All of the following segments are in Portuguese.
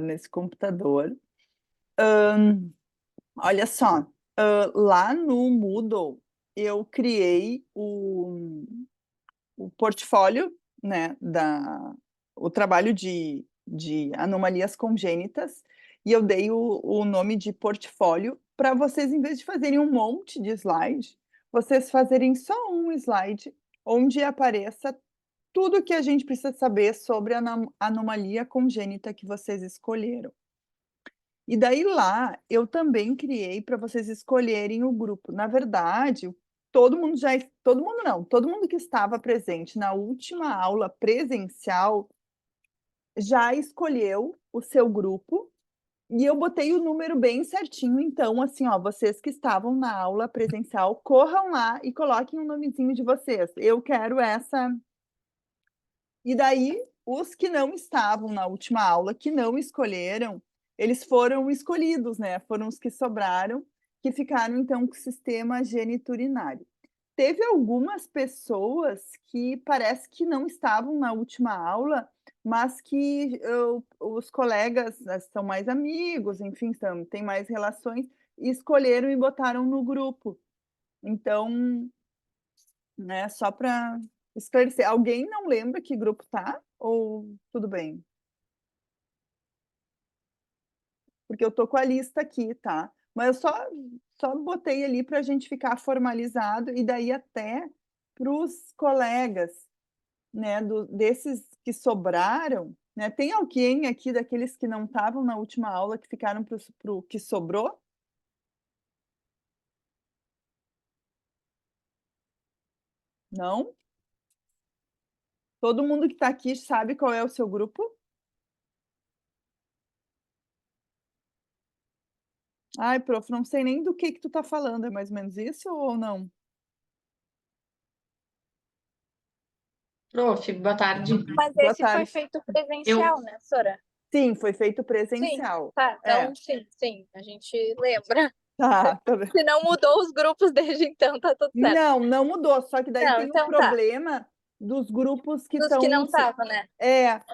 nesse computador. Olha só, lá no Moodle eu criei o portfólio, né, o trabalho de anomalias congênitas, e eu dei o nome de portfólio para vocês, em vez de fazerem um monte de slide, vocês fazerem só um slide onde apareça tudo que a gente precisa saber sobre a anomalia congênita que vocês escolheram. E daí lá, eu também criei para vocês escolherem o grupo. Na verdade, todo mundo não, todo mundo que estava presente na última aula presencial já escolheu o seu grupo, e eu botei o número bem certinho, então, assim, ó, vocês que estavam na aula presencial, corram lá e coloquem o nomezinho de vocês. Eu quero essa. E daí, os que não estavam na última aula, que não escolheram, eles foram escolhidos, né, foram os que sobraram, que ficaram então com o sistema geniturinário. Teve algumas pessoas que parece que não estavam na última aula, mas que, os colegas, são mais amigos, enfim, têm mais relações, e escolheram e botaram no grupo. Então, né, só para esclarecer. Alguém não lembra que grupo tá? Ou tudo bem? Porque eu tô com a lista aqui, tá? Mas eu só botei ali para a gente ficar formalizado, e daí até para os colegas, né, desses que sobraram, né, tem alguém aqui daqueles que não estavam na última aula que ficaram para o que sobrou? Não? Todo mundo que está aqui sabe qual é o seu grupo? Ai, prof, não sei nem do que tu tá falando, é mais ou menos isso ou não? Prof, boa tarde. Mas Boa esse foi tarde. feito Eu, presencial, né, Sora? Sim, foi feito Sim, presencial. tá. É, Então, sim, a gente lembra. tá, tá bem. Se não mudou os grupos desde então, tá tudo certo. Não, não mudou, só que daí Não, tem o então tá. problema dos grupos que Dos que não estão. estavam, né?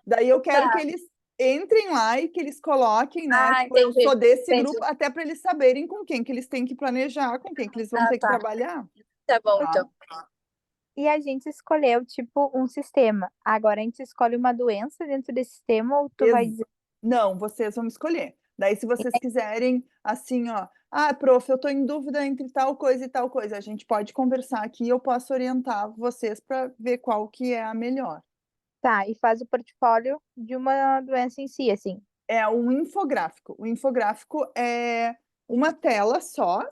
Daí eu quero que Tá. eles entrem lá e que eles coloquem, né? Ah, Tipo, eu entendi. sou desse Entendi. grupo, até para eles saberem com quem que eles têm que planejar, com quem que eles vão Ah, ter que tá. trabalhar, Tá bom, tá? então. E a gente escolheu, tipo, um sistema. Agora a gente escolhe uma doença dentro desse sistema ou tu vai Ex dizer, Não, vocês vão escolher. Daí se vocês quiserem, assim, ó: "Ah, prof, eu estou em dúvida entre tal coisa e tal coisa", a gente pode conversar aqui e eu posso orientar vocês para ver qual que é a melhor. tá, e faz o portfólio de uma doença em si, assim. É um infográfico. O infográfico é uma tela só,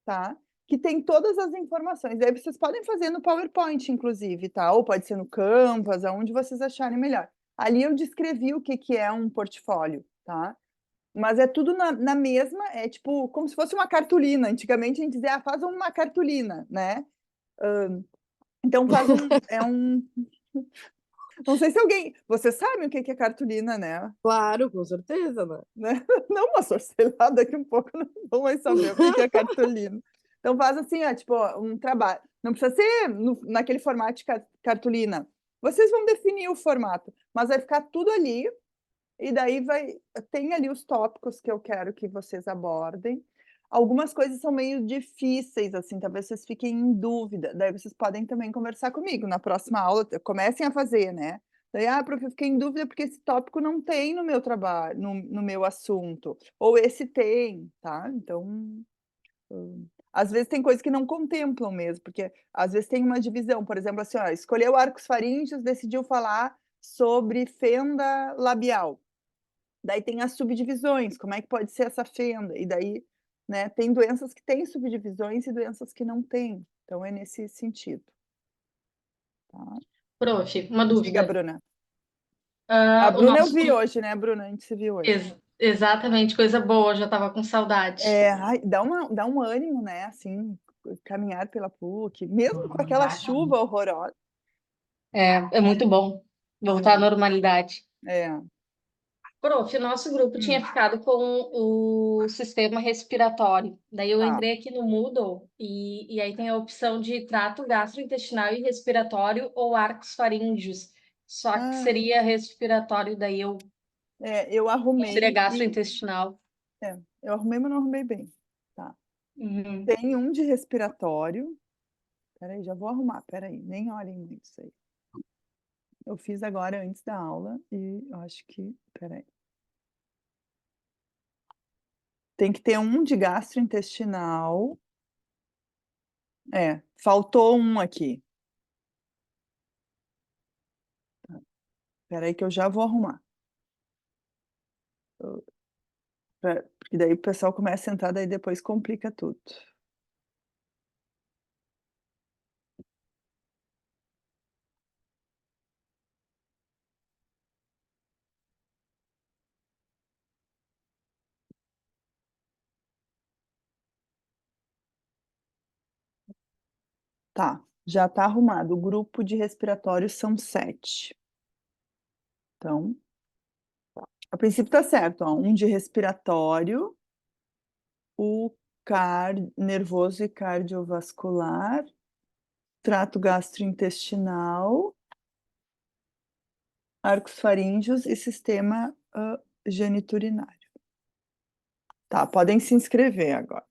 tá, que tem todas as informações. Daí vocês podem fazer no PowerPoint, inclusive, tá, ou pode ser no Canvas, aonde vocês acharem melhor. Ali eu descrevi o que que é um portfólio, tá. Mas é tudo na mesma, é tipo como se fosse uma cartolina. Antigamente a gente dizia: "Ah, faz uma cartolina", né. Então faz não sei se alguém vocês sabem o que que é cartolina, né? Claro, com certeza, né? Né? Não, mas sei lá, daqui um pouco não vão mais saber o que que é cartolina. Então faz assim, ó, tipo, ó, um trabalho não precisa ser naquele formato de cartolina. Vocês vão definir o formato, mas vai ficar tudo ali. E daí tem ali os tópicos que eu quero que vocês abordem. Algumas coisas são meio difíceis, assim, talvez vocês fiquem em dúvida, daí vocês podem também conversar comigo, na próxima aula comecem a fazer, né. Daí: "Ah, prof, eu fiquei em dúvida porque esse tópico não tem no meu trabalho, no meu assunto", ou esse tem, tá. Então, às vezes tem coisas que não contemplam mesmo, porque às vezes tem uma divisão, por exemplo, assim, ó, escolheu arcos faríngeos, decidiu falar sobre fenda labial. Daí tem as subdivisões, como é que pode ser essa fenda? E daí, né, tem doenças que têm subdivisões e doenças que não têm. Então é nesse sentido, tá. prof, uma Diga, dúvida. Bruna. A O Bruna eu nosso vi grupo, hoje, né, Bruna? A gente se viu hoje. exatamente, coisa boa, já estava com saudade. Ai, dá um ânimo, né, assim, caminhar pela PUC, mesmo com aquela chuva horrorosa. É muito bom voltar à normalidade. É. Prof, o nosso grupo tinha ficado com o sistema respiratório. Daí eu Tá. entrei aqui no Moodle e aí tem a opção de trato gastrointestinal e respiratório ou arcos faríngeos. Só que Ah, seria respiratório, daí eu Eu arrumei. Seria gastrointestinal. Eu arrumei, mas não arrumei bem. Tá. Uhum. Tem um de respiratório. Peraí, já vou arrumar. Peraí, nem olhem muito isso aí. Eu fiz agora antes da aula e eu acho que. Peraí. Tem que ter um de gastrointestinal. Faltou um aqui. Peraí que eu já vou arrumar. Porque daí o pessoal começa a entrar, daí depois complica tudo. Tá, já tá arrumado. O grupo de respiratório são 7. Então, a princípio tá certo, ó, um de respiratório, o nervoso e cardiovascular, trato gastrointestinal, arcos faríngeos e sistema geniturinário. Tá, podem se inscrever agora.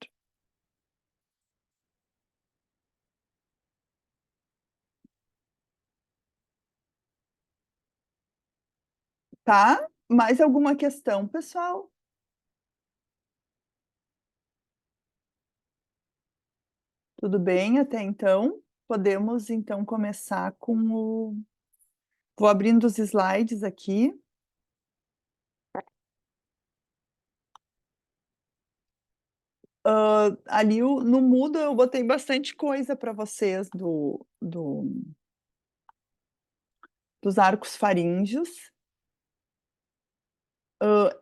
Tá? Mais alguma questão, pessoal? Tudo bem até então? Podemos então começar com o... Vou abrindo os slides aqui. Ali no Moodle eu botei bastante coisa para vocês dos arcos faríngeos.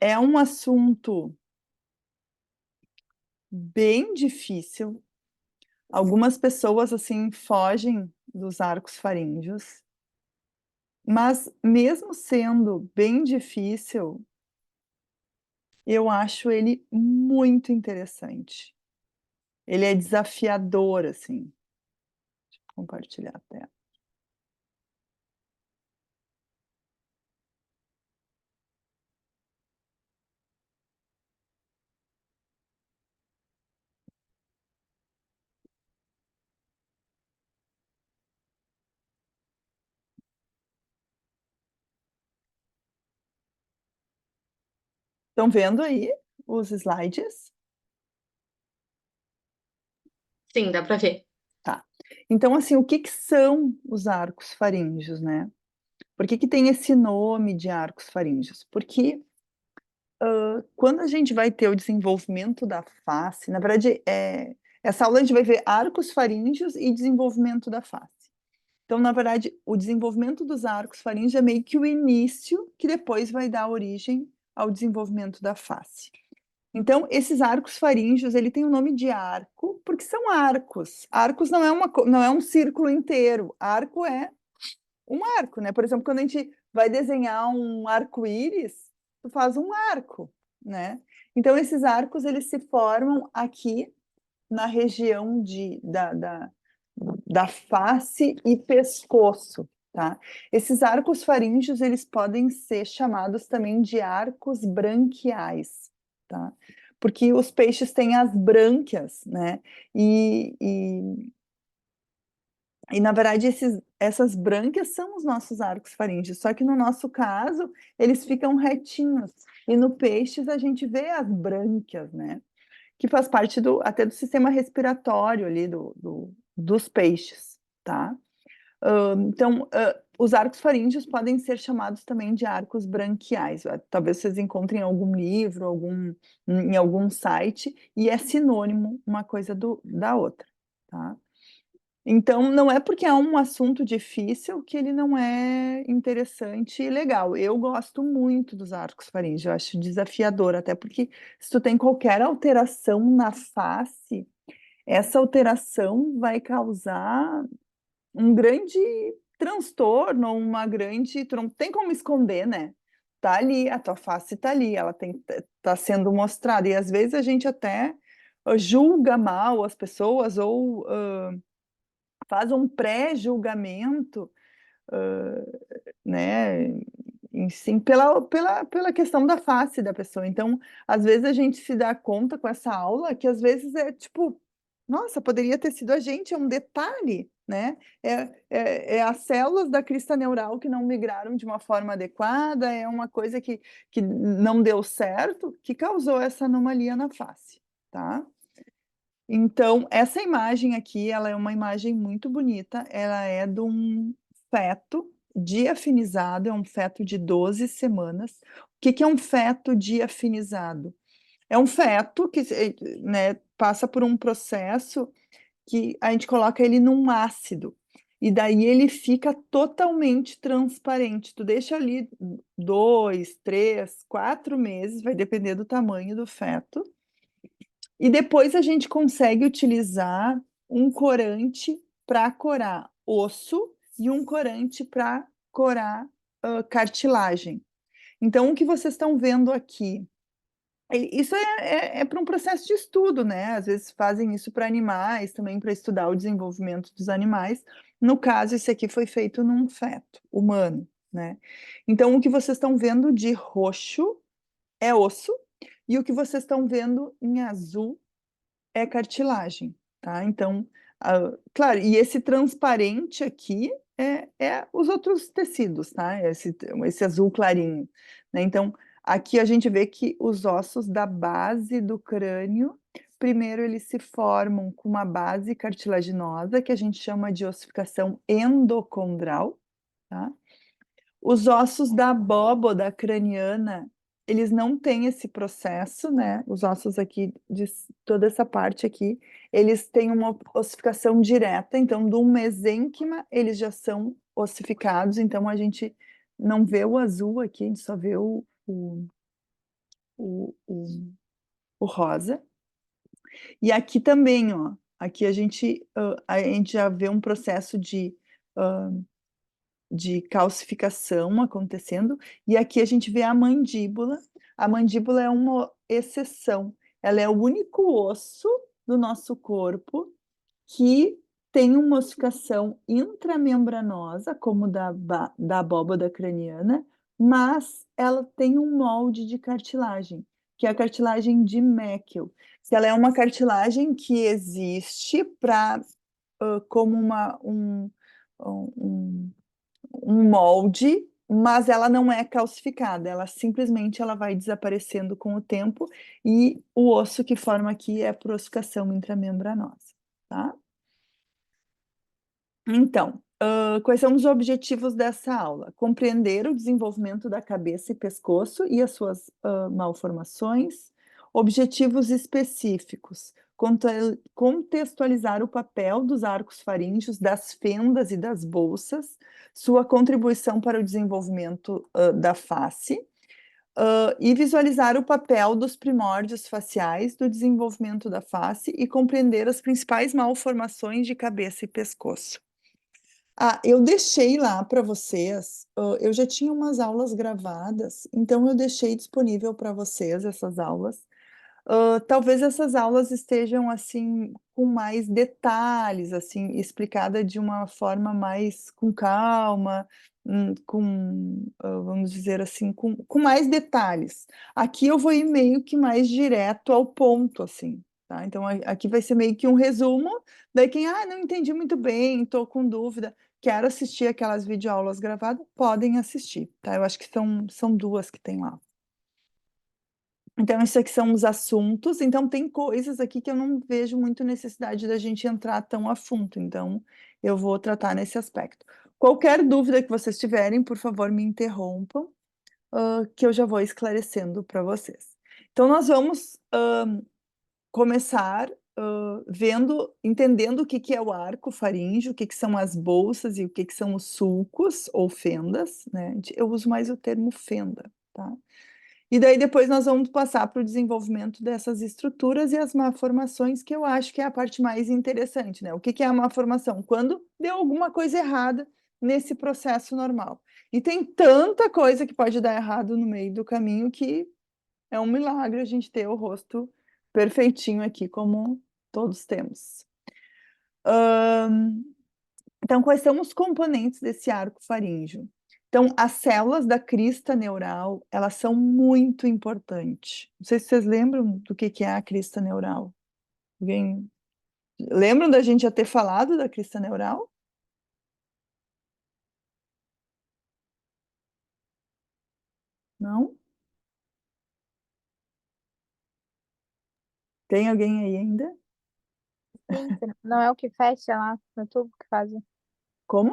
É um assunto bem difícil. Algumas pessoas assim fogem dos arcos faríngeos, mas mesmo sendo bem difícil, eu acho ele muito interessante. Ele é desafiador, assim. Deixa eu compartilhar a tela. Estão vendo aí os slides? Sim, dá para ver. Tá. Então, assim, o que que são os arcos faríngeos, né? Por que que tem esse nome de arcos faríngeos? Porque quando a gente vai ter o desenvolvimento da face, na verdade, essa aula a gente vai ver arcos faríngeos e desenvolvimento da face. Então, na verdade, o desenvolvimento dos arcos faríngeos é meio que o início, que depois vai dar origem ao desenvolvimento da face. Então, esses arcos faríngeos, ele tem o nome de arco, porque são arcos. Arcos não é um círculo inteiro. Arco é um arco, né? Por exemplo, quando a gente vai desenhar um arco-íris, tu faz um arco, né? Então, esses arcos, eles se formam aqui na região da face e pescoço, tá? Esses arcos faríngeos, eles podem ser chamados também de arcos branquiais, tá? Porque os peixes têm as brânquias, né? E na verdade, essas brânquias são os nossos arcos faríngeos, só que no nosso caso, eles ficam retinhos. E no peixes a gente vê as brânquias, né? Que faz parte até do sistema respiratório ali dos peixes, tá? Então, os arcos faríngeos podem ser chamados também de arcos branquiais. Talvez vocês encontrem em algum livro, em algum site, e é sinônimo uma coisa da outra, tá? Então, não é porque é um assunto difícil que ele não é interessante e legal. Eu gosto muito dos arcos faríngeos, eu acho desafiador, até porque se tu tem qualquer alteração na face, essa alteração vai causar um grande transtorno, tu não tem como esconder, né? Tá ali, a tua face tá ali, ela tá sendo mostrada, e às vezes a gente até julga mal as pessoas ou faz um pré-julgamento, né? em sim pela questão da face da pessoa. Então, às vezes a gente se dá conta com essa aula que às vezes é tipo, nossa, poderia ter sido a gente, é um detalhe, né? É as células da crista neural que não migraram de uma forma adequada, é uma coisa que não deu certo, que causou essa anomalia na face, tá? Então, essa imagem aqui, ela é uma imagem muito bonita, ela é de um feto diafinizado, é um feto de 12 semanas. O que que é um feto diafinizado? É um feto que, né, passa por um processo que a gente coloca ele num ácido, e daí ele fica totalmente transparente. Tu deixa ali 2, 3, 4 meses, vai depender do tamanho do feto, e depois a gente consegue utilizar um corante para corar osso e um corante para corar cartilagem. Então, o que vocês estão vendo aqui, isso é para um processo de estudo, né? Às vezes fazem isso para animais, também para estudar o desenvolvimento dos animais. No caso, esse aqui foi feito num feto humano, né? Então, o que vocês estão vendo de roxo é osso, e o que vocês estão vendo em azul é cartilagem, tá? Então, claro, e esse transparente aqui é os outros tecidos, tá? Esse azul clarinho, né? Então, aqui a gente vê que os ossos da base do crânio, primeiro eles se formam com uma base cartilaginosa, que a gente chama de ossificação endocondral, tá? Os ossos da abóboda craniana, eles não têm esse processo, né? Os ossos aqui, de toda essa parte aqui, eles têm uma ossificação direta, então, do mesênquima, eles já são ossificados, então a gente não vê o azul aqui, a gente só vê o, o, o rosa. E aqui também, ó, aqui a gente já vê um processo de calcificação acontecendo, e aqui a gente vê a mandíbula. A mandíbula é uma exceção, ela é o único osso do nosso corpo que tem uma ossificação intramembranosa, como da abóboda craniana, mas ela tem um molde de cartilagem, que é a cartilagem de Meckel. Ela é uma cartilagem que existe para como um, um molde, mas ela não é calcificada, ela simplesmente ela vai desaparecendo com o tempo, e o osso que forma aqui é por ossificação intramembranosa, tá? Então, quais são os objetivos dessa aula? Compreender o desenvolvimento da cabeça e pescoço e as suas malformações. Objetivos específicos: contextualizar o papel dos arcos faríngeos, das fendas e das bolsas, sua contribuição para o desenvolvimento da face, e visualizar o papel dos primórdios faciais do desenvolvimento da face e compreender as principais malformações de cabeça e pescoço. Eu deixei lá para vocês, eu já tinha umas aulas gravadas, então eu deixei disponível para vocês essas aulas. Talvez essas aulas estejam, assim, com mais detalhes, assim, explicada de uma forma mais com calma, vamos dizer assim, com mais detalhes. Aqui eu vou ir meio que mais direto ao ponto, assim, tá? Então, aqui vai ser meio que um resumo, daí quem, não entendi muito bem, estou com dúvida, quero assistir aquelas videoaulas gravadas, podem assistir, tá? Eu acho que são 2 que tem lá. Então, isso aqui são os assuntos, então tem coisas aqui que eu não vejo muito necessidade da gente entrar tão a fundo, então eu vou tratar nesse aspecto. Qualquer dúvida que vocês tiverem, por favor, me interrompam, que eu já vou esclarecendo para vocês. Então, nós vamos começar entendendo o que que é o arco faríngeo, o que que são as bolsas e o que que são os sulcos ou fendas, né? Eu uso mais o termo fenda, tá? E daí depois nós vamos passar para o desenvolvimento dessas estruturas e as malformações, que eu acho que é a parte mais interessante, né? O que que é a malformação? Quando deu alguma coisa errada nesse processo normal. E tem tanta coisa que pode dar errado no meio do caminho que é um milagre a gente ter o rosto perfeitinho aqui, como todos temos. Então, quais são os componentes desse arco faríngeo? Então, as células da crista neural, elas são muito importantes. Não sei se vocês lembram do que é a crista neural. Alguém lembram da gente já ter falado da crista neural? Não? Tem alguém aí ainda? Sim, não é o que fecha lá no tubo que fazem. Como?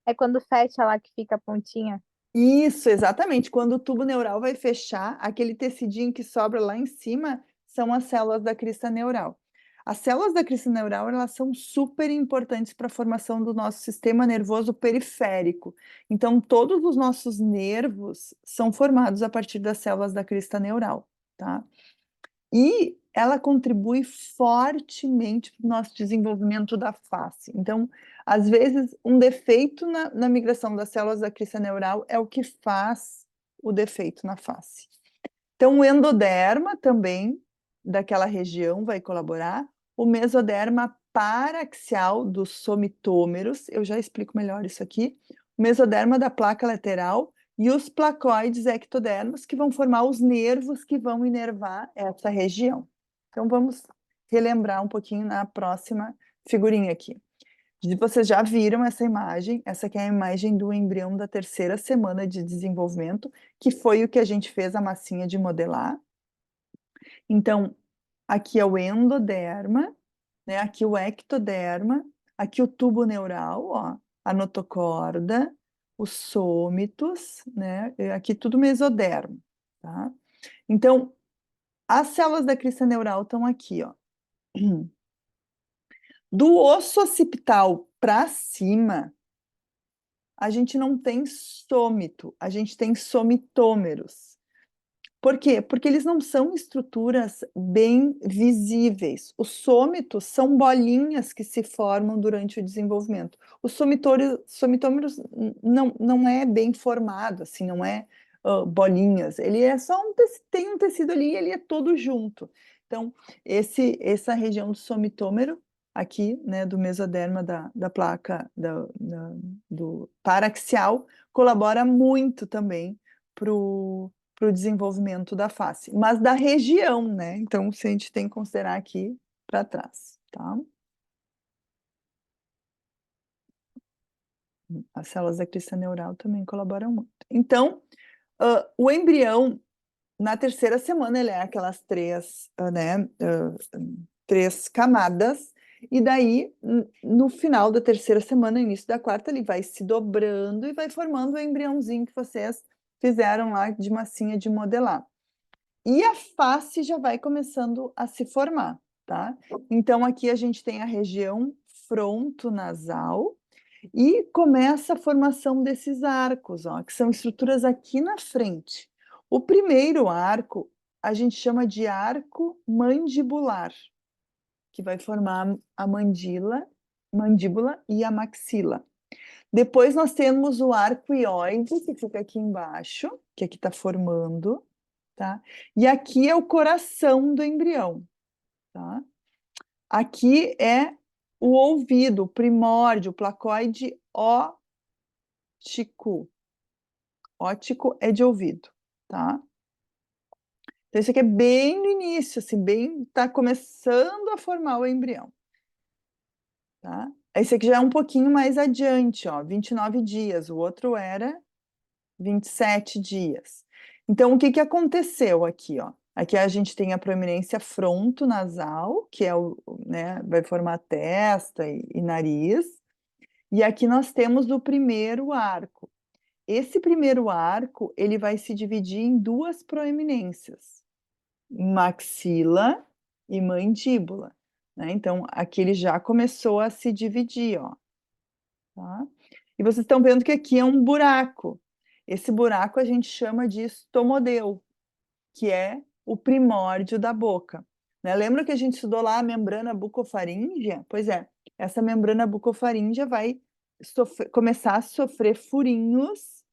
É quando fecha lá que fica a pontinha. Isso, exatamente. Quando o tubo neural vai fechar, aquele tecidinho que sobra lá em cima são as células da crista neural. As células da crista neural, elas são super importantes para a formação do nosso sistema nervoso periférico. Então, todos os nossos nervos são formados a partir das células da crista neural, tá? E ela contribui fortemente para o nosso desenvolvimento da face. Então, às vezes, um defeito na migração das células da crista neural é o que faz o defeito na face. Então, o endoderma também, daquela região, vai colaborar. O mesoderma paraxial dos somitômeros, eu já explico melhor isso aqui. O mesoderma da placa lateral e os placoides ectodermos, que vão formar os nervos que vão inervar essa região. Então, vamos relembrar um pouquinho na próxima figurinha aqui. Vocês já viram essa imagem? Essa aqui é a imagem do embrião da 3ª semana de desenvolvimento, que foi o que a gente fez a massinha de modelar. Então, aqui é o endoderma, né? Aqui o ectoderma, aqui o tubo neural, ó, a notocorda, os sômitos, né? Aqui tudo mesoderma, tá? Então, as células da crista neural estão aqui, ó. Do osso occipital para cima, a gente não tem sômito, a gente tem somitômeros. Por quê? Porque eles não são estruturas bem visíveis. Os sômitos são bolinhas que se formam durante o desenvolvimento. Os somitômeros não é bem formado, assim, não é bolinhas. Ele é só tem um tecido ali e ele é todo junto. Então, essa região do somitômero, aqui, né, do mesoderma da placa do paraxial, colabora muito também para o desenvolvimento da face, mas da região, né? Então, se a gente tem que considerar aqui para trás, tá? As células da crista neural também colaboram muito. Então, o embrião, na 3ª semana, ele é aquelas 3, né, 3 camadas, e daí, no final da 3ª semana, início da 4ª, ele vai se dobrando e vai formando o embriãozinho que vocês fizeram lá de massinha de modelar. E a face já vai começando a se formar, tá? Então, aqui a gente tem a região frontonasal e começa a formação desses arcos, ó, que são estruturas aqui na frente. O primeiro arco a gente chama de arco mandibular, que vai formar a mandíbula e a maxila. Depois nós temos o arco ióide, que fica aqui embaixo, que aqui está formando. Tá? E aqui é o coração do embrião, tá? Aqui é o ouvido, o primórdio, o placoide óptico. Óptico é de ouvido, tá? Então, isso aqui é bem no início, assim, tá começando a formar o embrião, tá? Esse aqui já é um pouquinho mais adiante, ó, 29 dias, o outro era 27 dias. Então, o que aconteceu aqui, ó? Aqui a gente tem a proeminência frontonasal, que é né, vai formar testa e nariz. E aqui nós temos o primeiro arco. Esse primeiro arco, ele vai se dividir em 2 proeminências, maxila e mandíbula, né? Então, aqui ele já começou a se dividir, ó. Tá? E vocês estão vendo que aqui é um buraco. Esse buraco a gente chama de estomodeu, que é o primórdio da boca. Né? Lembra que a gente estudou lá a membrana bucofaríngea? Pois é, essa membrana bucofaríngea vai começar a sofrer furinhos.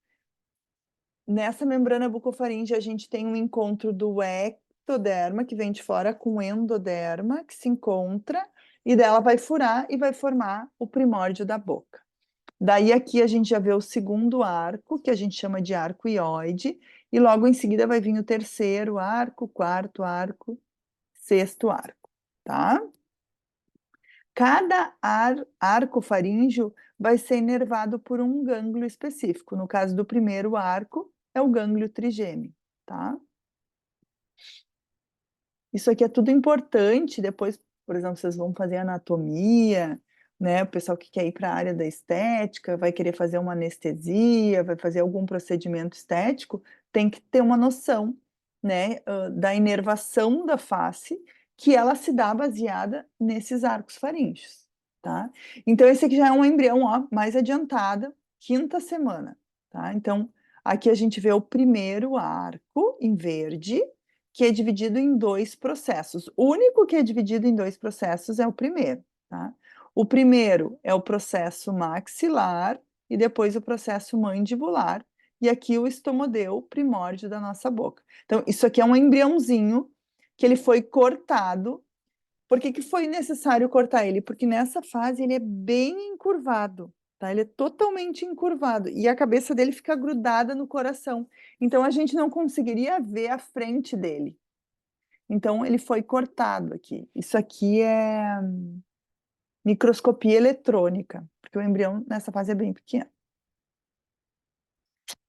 Nessa membrana bucofaríngea a gente tem um encontro do ectoderma, que vem de fora, com o endoderma, que se encontra, e dela vai furar e vai formar o primórdio da boca. Daí aqui a gente já vê o segundo arco, que a gente chama de arco ióide, e logo em seguida vai vir o terceiro arco, quarto arco, sexto arco, tá? Cada arco faríngeo vai ser inervado por um gânglio específico. No caso do primeiro arco, é o gânglio trigêmeo, tá? Isso aqui é tudo importante, depois, por exemplo, vocês vão fazer anatomia, né? O pessoal que quer ir para a área da estética, vai querer fazer uma anestesia, vai fazer algum procedimento estético, tem que ter uma noção, né, da inervação da face, que ela se dá baseada nesses arcos faríngeos, tá? Então, esse aqui já é um embrião, ó, mais adiantado, 5ª semana, tá? Então, aqui a gente vê o primeiro arco em verde, que é dividido em 2 processos. O único que é dividido em 2 processos é o primeiro, tá? O primeiro é o processo maxilar e depois o processo mandibular, e aqui o estomodeu, primórdio da nossa boca. Então, isso aqui é um embriãozinho que ele foi cortado. Por que que foi necessário cortar ele? Porque nessa fase ele é bem encurvado, tá? Ele é totalmente encurvado e a cabeça dele fica grudada no coração. Então a gente não conseguiria ver a frente dele. Então ele foi cortado aqui. Isso aqui é microscopia eletrônica, porque o embrião nessa fase é bem pequeno.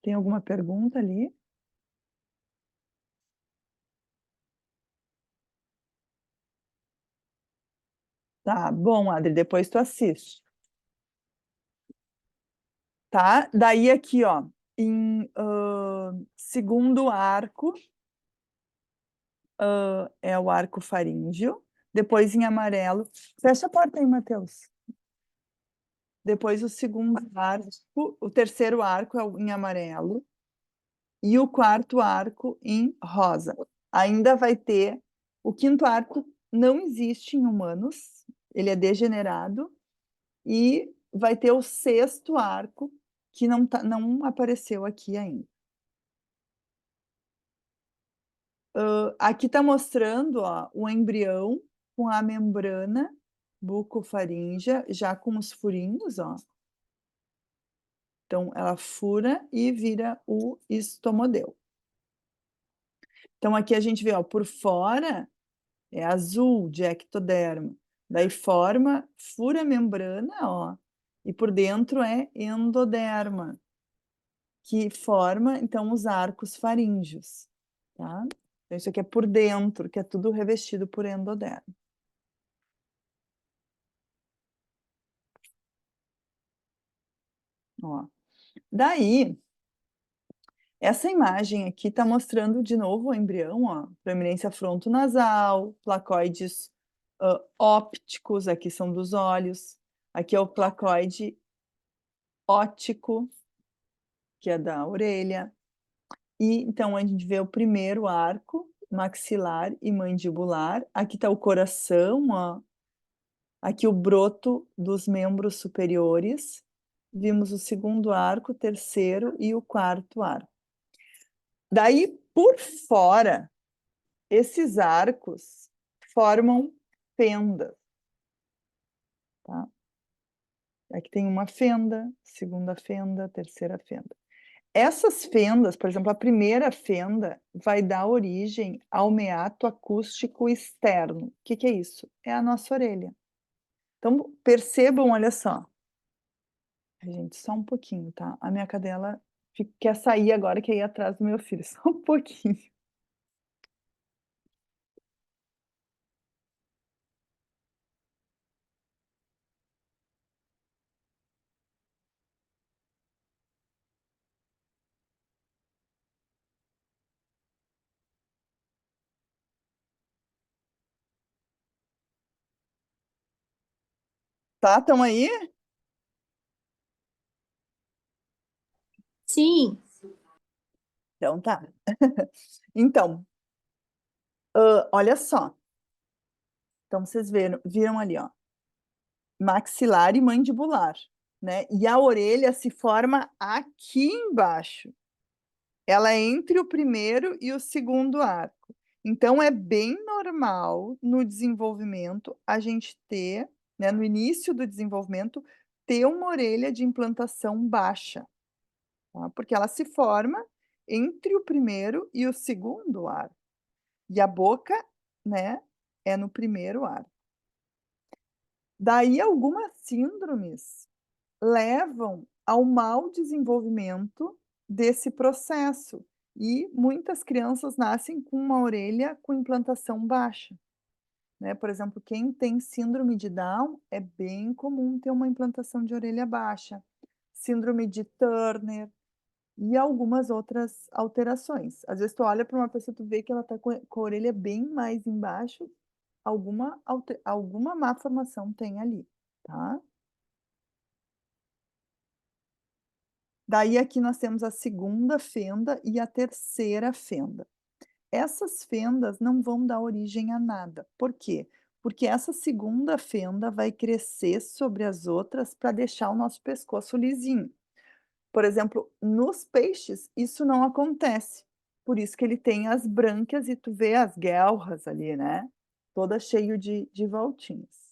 Tem alguma pergunta ali? Tá, bom, Adri, depois tu assiste. Tá? Daí aqui, ó, em segundo arco, é o arco faríngeo, depois em amarelo. Fecha a porta aí, Matheus. Depois o segundo arco, o terceiro arco é em amarelo e o quarto arco em rosa. Ainda vai ter o quinto arco, não existe em humanos, ele é degenerado, e vai ter o sexto arco, que não apareceu aqui ainda. Aqui está mostrando, ó, o embrião com a membrana bucofaríngea, já com os furinhos, ó. Então, ela fura e vira o estomodeu. Então, aqui a gente vê, ó, por fora é azul, de ectoderma. Daí fura a membrana, ó, e por dentro é endoderma, que forma, então, os arcos faríngeos, tá? Então, isso aqui é por dentro, que é tudo revestido por endoderma. Ó. Daí, essa imagem aqui está mostrando de novo o embrião, ó, proeminência frontonasal, placoides ópticos, aqui são dos olhos, aqui é o placoide óptico, que é da orelha, e então a gente vê o primeiro arco maxilar e mandibular, aqui está o coração, ó, aqui o broto dos membros superiores, vimos o segundo arco, o terceiro e o quarto arco. Daí, por fora, esses arcos formam fendas, tá? Aqui tem uma fenda, segunda fenda, terceira fenda. Essas fendas, por exemplo, a primeira fenda vai dar origem ao meato acústico externo. O que que é isso? É a nossa orelha. Então, percebam, olha só. Gente, só um pouquinho, tá? A minha cadela quer sair agora, quer ir atrás do meu filho. Só um pouquinho. Tá? Estão aí? Sim. Então tá. Então, olha só. Então vocês viram ali, ó, maxilar e mandibular, né? E a orelha se forma aqui embaixo. Ela é entre o primeiro e o segundo arco. Então é bem normal no desenvolvimento a gente ter, né, no início do desenvolvimento, ter uma orelha de implantação baixa, tá? Porque ela se forma entre o primeiro e o segundo arco. E a boca, né, é no primeiro arco. Daí algumas síndromes levam ao mau desenvolvimento desse processo, e muitas crianças nascem com uma orelha com implantação baixa, né. Por exemplo, quem tem síndrome de Down, é bem comum ter uma implantação de orelha baixa, síndrome de Turner e algumas outras alterações. Às vezes tu olha para uma pessoa, tu vê que ela está com a orelha bem mais embaixo, alguma má formação tem ali, tá. Daí aqui nós temos a segunda fenda e a terceira fenda. Essas fendas não vão dar origem a nada. Por quê? Porque essa segunda fenda vai crescer sobre as outras para deixar o nosso pescoço lisinho. Por exemplo, nos peixes isso não acontece, por isso que ele tem as brânquias e tu vê as guelras ali, né, toda cheio de voltinhas.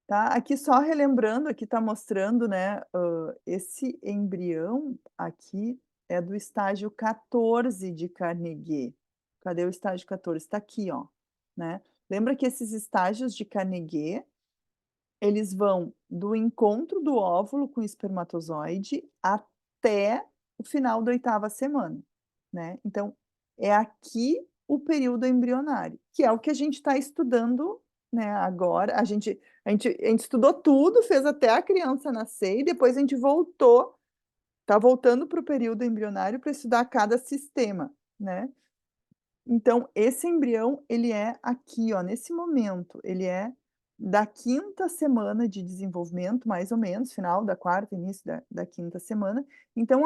Tá, aqui só relembrando, aqui está mostrando, né, esse embrião aqui é do estágio 14 de Carnegie. Cadê o estágio 14? Está aqui, ó, né. Lembra que esses estágios de Carnegie, eles vão do encontro do óvulo com o espermatozoide até o final da 8ª semana, né. Então, é aqui o período embrionário, que é o que a gente está estudando, né, agora. A gente estudou tudo, fez até a criança nascer e depois a gente tá voltando para o período embrionário para estudar cada sistema, né. Então, esse embrião, ele é aqui, ó, nesse momento, ele é da 5ª semana de desenvolvimento, mais ou menos, final da 4ª, início da 5ª semana. Então,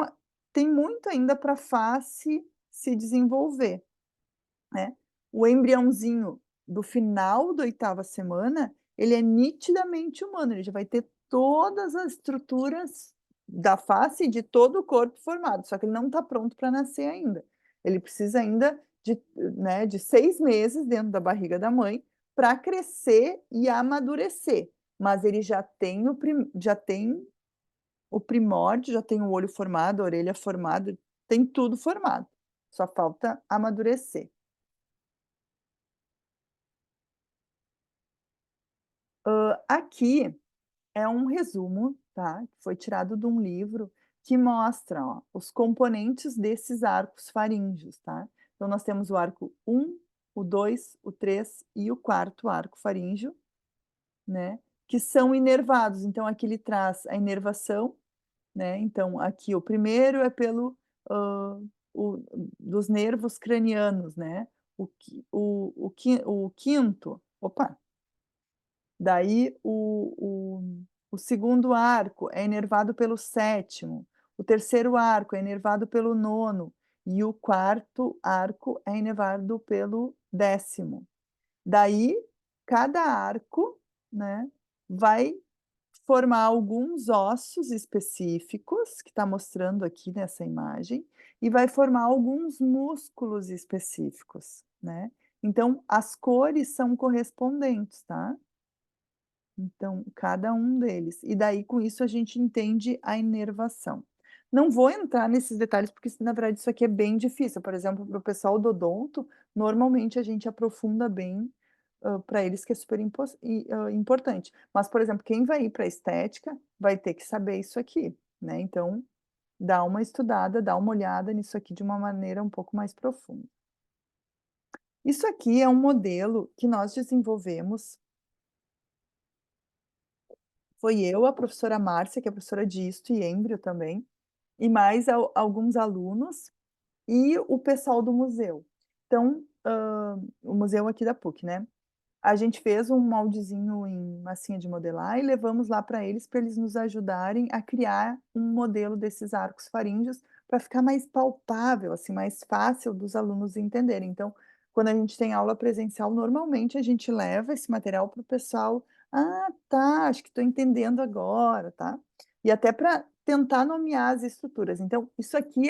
tem muito ainda para a face se desenvolver, né. O embriãozinho do final da 8ª semana, ele é nitidamente humano, ele já vai ter todas as estruturas da face e de todo o corpo formado, só que ele não está pronto para nascer ainda. Ele precisa ainda de 6 meses dentro da barriga da mãe para crescer e amadurecer, mas ele já tem o primórdio, já tem o olho formado, a orelha formada, tem tudo formado, só falta amadurecer. Aqui é um resumo, tá, que foi tirado de um livro que mostra, ó, os componentes desses arcos faríngeos, tá. Então nós temos o arco 1, o 2, o 3 e o 4º arco faríngeo, né, que são inervados. Então aqui ele traz a inervação, né, então aqui o primeiro é pelo, o dos nervos cranianos, né, o quinto, opa! Daí o segundo arco é inervado pelo 7º, o terceiro arco é inervado pelo 9º e o 4º arco é inervado pelo 10º. Daí, cada arco, né, vai formar alguns ossos específicos, que está mostrando aqui nessa imagem, e vai formar alguns músculos específicos, né. Então, as cores são correspondentes, tá. Então, cada um deles. E daí, com isso, a gente entende a inervação. Não vou entrar nesses detalhes, porque na verdade isso aqui é bem difícil. Por exemplo, para o pessoal do odonto, normalmente a gente aprofunda bem, para eles, que é super importante. Mas, por exemplo, quem vai ir para estética, vai ter que saber isso aqui, né. Então, dá uma estudada, dá uma olhada nisso aqui de uma maneira um pouco mais profunda. Isso aqui é um modelo que nós desenvolvemos. Foi eu, a professora Márcia, que é professora de histo e êmbrio também, e mais alguns alunos, e o pessoal do museu. Então, o museu aqui da PUC, né. A gente fez um moldezinho em massinha de modelar e levamos lá para eles nos ajudarem a criar um modelo desses arcos faríngeos, para ficar mais palpável, assim, mais fácil dos alunos entenderem. Então, quando a gente tem aula presencial, normalmente a gente leva esse material para o pessoal: "Ah, tá, acho que estou entendendo agora", tá. E até para tentar nomear as estruturas. Então, isso aqui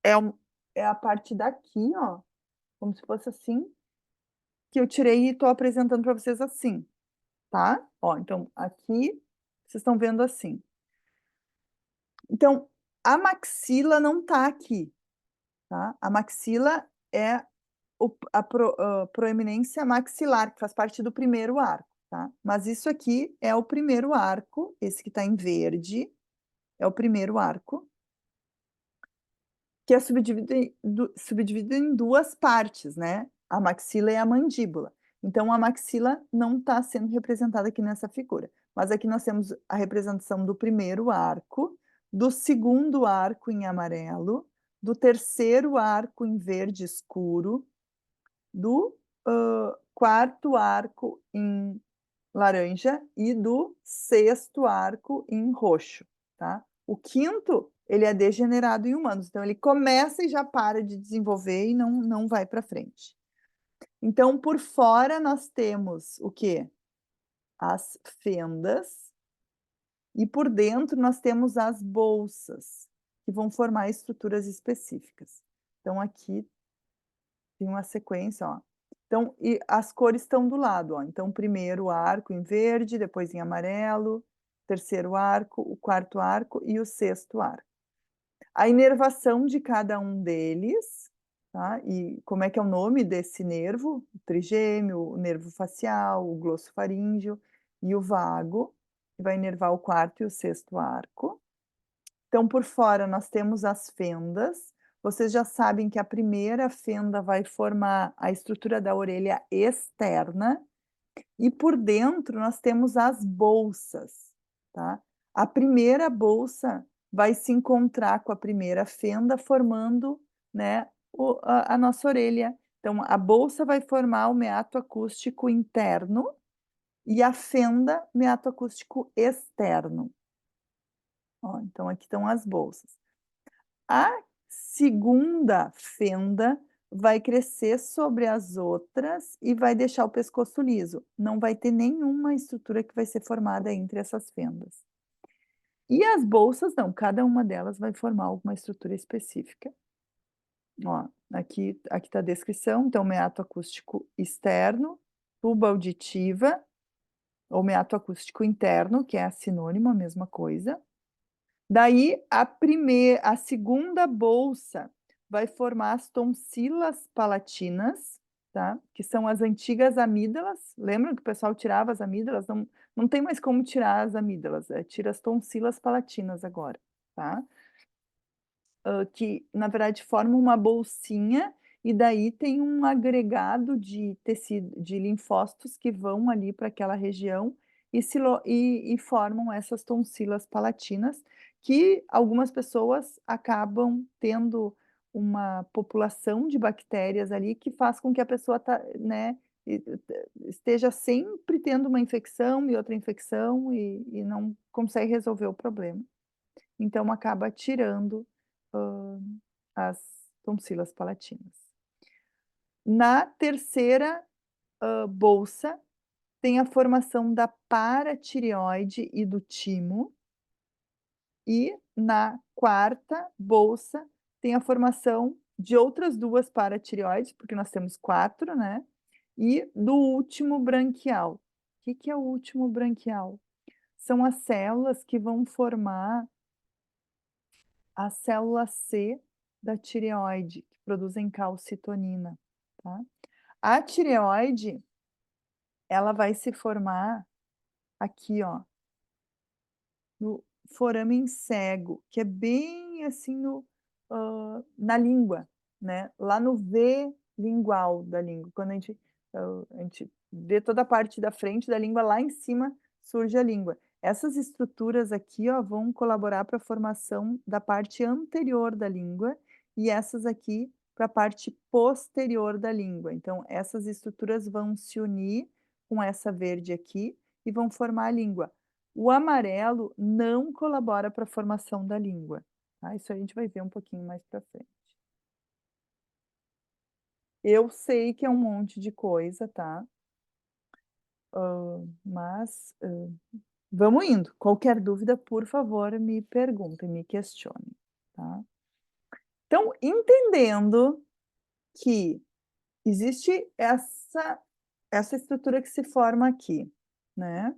é um é a parte daqui, ó, como se fosse assim, que eu tirei e estou apresentando para vocês assim, tá? Ó, então, aqui, vocês estão vendo assim. Então, a maxila não tá aqui, tá? A maxila é a proeminência maxilar, que faz parte do primeiro arco, tá? Mas isso aqui é o primeiro arco, esse que está em verde, é o primeiro arco, que é subdividido em duas partes, né? A maxila e a mandíbula. Então, a maxila não está sendo representada aqui nessa figura. Mas aqui nós temos a representação do primeiro arco, do segundo arco em amarelo, do terceiro arco em verde escuro, do quarto arco em laranja e do sexto arco em roxo, tá? O quinto, ele é degenerado em humanos, então ele começa e já para de desenvolver e não vai para frente. Então, por fora, nós temos o quê? As fendas, e por dentro nós temos as bolsas, que vão formar estruturas específicas. Então, aqui tem uma sequência, ó. Então, e as cores estão do lado, ó. Então, primeiro arco em verde, depois em amarelo, terceiro arco, o quarto arco e o sexto arco. A inervação de cada um deles, tá? E como é que é o nome desse nervo? O trigêmeo, o nervo facial, o glossofaríngeo e o vago, que vai inervar o quarto e o sexto arco. Então, por fora, nós temos as fendas. Vocês já sabem que a primeira fenda vai formar a estrutura da orelha externa, e por dentro nós temos as bolsas, tá? A primeira bolsa vai se encontrar com a primeira fenda, formando, né, a nossa orelha. Então, a bolsa vai formar o meato acústico interno e a fenda, meato acústico externo. Ó, então, aqui estão as bolsas. A segunda fenda vai crescer sobre as outras e vai deixar o pescoço liso. Não vai ter nenhuma estrutura que vai ser formada entre essas fendas. E as bolsas não, cada uma delas vai formar alguma estrutura específica. Ó, aqui está a descrição, então meato acústico externo, tuba auditiva, ou meato acústico interno, que é sinônimo, a mesma coisa. Daí, a segunda bolsa vai formar as tonsilas palatinas, tá? Que são as antigas amígdalas. Lembram que o pessoal tirava as amígdalas? Não tem mais como tirar as amígdalas, tira as tonsilas palatinas agora, tá? Que, na verdade, formam uma bolsinha e daí tem um agregado de tecido, de linfócitos que vão ali para aquela região e formam essas tonsilas palatinas, que algumas pessoas acabam tendo uma população de bactérias ali que faz com que a pessoa né, esteja sempre tendo uma infecção e outra infecção e não consegue resolver o problema. Então, acaba tirando as tonsilas palatinas. Na terceira bolsa, tem a formação da paratireoide e do timo. E na quarta bolsa, tem a formação de outras duas paratireoides, porque nós temos 4, né? E do último branquial. O que é o último branquial? São as células que vão formar a célula C da tireoide, que produzem calcitonina, tá? A tireoide, ela vai se formar aqui, ó, no foramen cego, que é bem assim na língua, né? Lá no V lingual da língua. Quando a gente vê toda a parte da frente da língua, lá em cima surge a língua. Essas estruturas aqui, ó, vão colaborar para a formação da parte anterior da língua e essas aqui para a parte posterior da língua. Então, essas estruturas vão se unir com essa verde aqui e vão formar a língua. O amarelo não colabora para a formação da língua, tá? Isso a gente vai ver um pouquinho mais para frente. Eu sei que é um monte de coisa, tá? Mas vamos indo. Qualquer dúvida, por favor, me perguntem, me questionem, tá? Então, entendendo que existe essa estrutura que se forma aqui, né?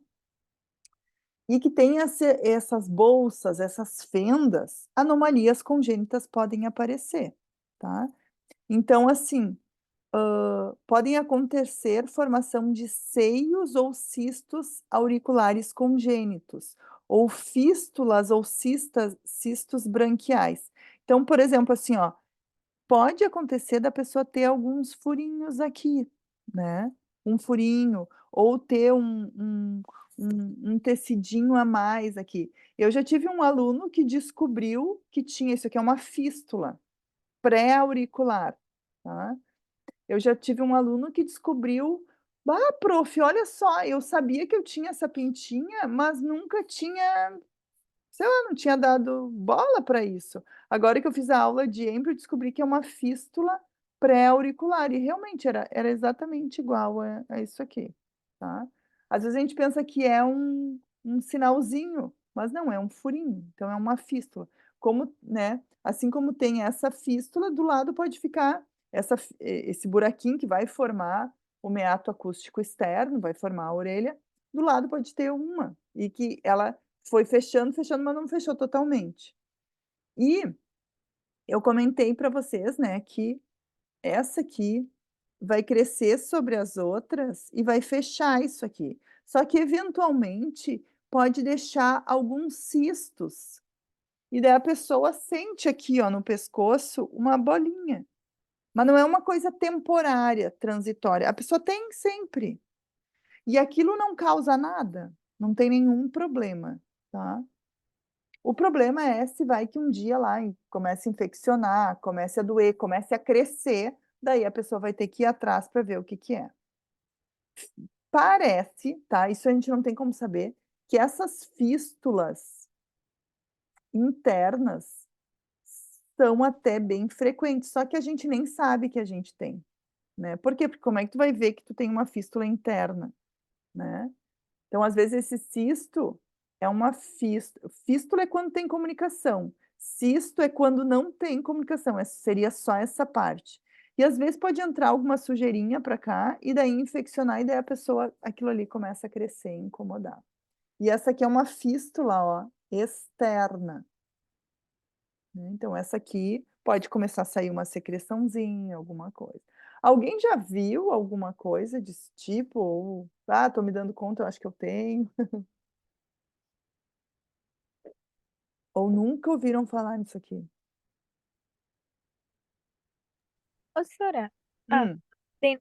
E que tem essas bolsas, essas fendas, anomalias congênitas podem aparecer, tá? Então, assim, podem acontecer formação de seios ou cistos auriculares congênitos, ou fístulas ou cistos branquiais. Então, por exemplo, assim, ó, pode acontecer da pessoa ter alguns furinhos aqui, né? Um furinho, ou ter um tecidinho a mais aqui. Eu já tive um aluno que descobriu que tinha isso aqui, é uma fístula pré-auricular, tá? Eu já tive um aluno que descobriu, ah, prof, olha só, eu sabia que eu tinha essa pintinha, mas nunca tinha, sei lá, não tinha dado bola para isso. Agora que eu fiz a aula de embrio, eu descobri que é uma fístula pré-auricular, e realmente era exatamente igual a isso aqui, tá? Às vezes a gente pensa que é um sinalzinho, mas não, é um furinho, então é uma fístula. Como, né, assim como tem essa fístula, do lado pode ficar esse buraquinho que vai formar o meato acústico externo, vai formar a orelha, do lado pode ter uma, e que ela foi fechando, fechando, mas não fechou totalmente. E eu comentei para vocês, né, que essa aqui vai crescer sobre as outras e vai fechar isso aqui. Só que eventualmente pode deixar alguns cistos. E daí a pessoa sente aqui, ó, no pescoço, uma bolinha. Mas não é uma coisa temporária, transitória. A pessoa tem sempre. E aquilo não causa nada, não tem nenhum problema, tá? O problema é se vai que um dia lá comece a infeccionar, comece a doer, comece a crescer, daí a pessoa vai ter que ir atrás para ver o que que é. Parece, tá? Isso a gente não tem como saber, que essas fístulas internas são até bem frequentes, só que a gente nem sabe que a gente tem, né? Por quê? Porque como é que tu vai ver que tu tem uma fístula interna, né? Então, às vezes, esse cisto é uma fístula. Fístula é quando tem comunicação. Cisto é quando não tem comunicação. Seria só essa parte. E às vezes pode entrar alguma sujeirinha para cá e daí infeccionar e daí a pessoa, aquilo ali começa a crescer e incomodar. E essa aqui é uma fístula, ó, externa, né? Então, essa aqui pode começar a sair uma secreçãozinha, alguma coisa. Alguém já viu alguma coisa desse tipo? Ou, ah, tô me dando conta, eu acho que eu tenho. Ou nunca ouviram falar nisso aqui? Ô, Sora, Hum,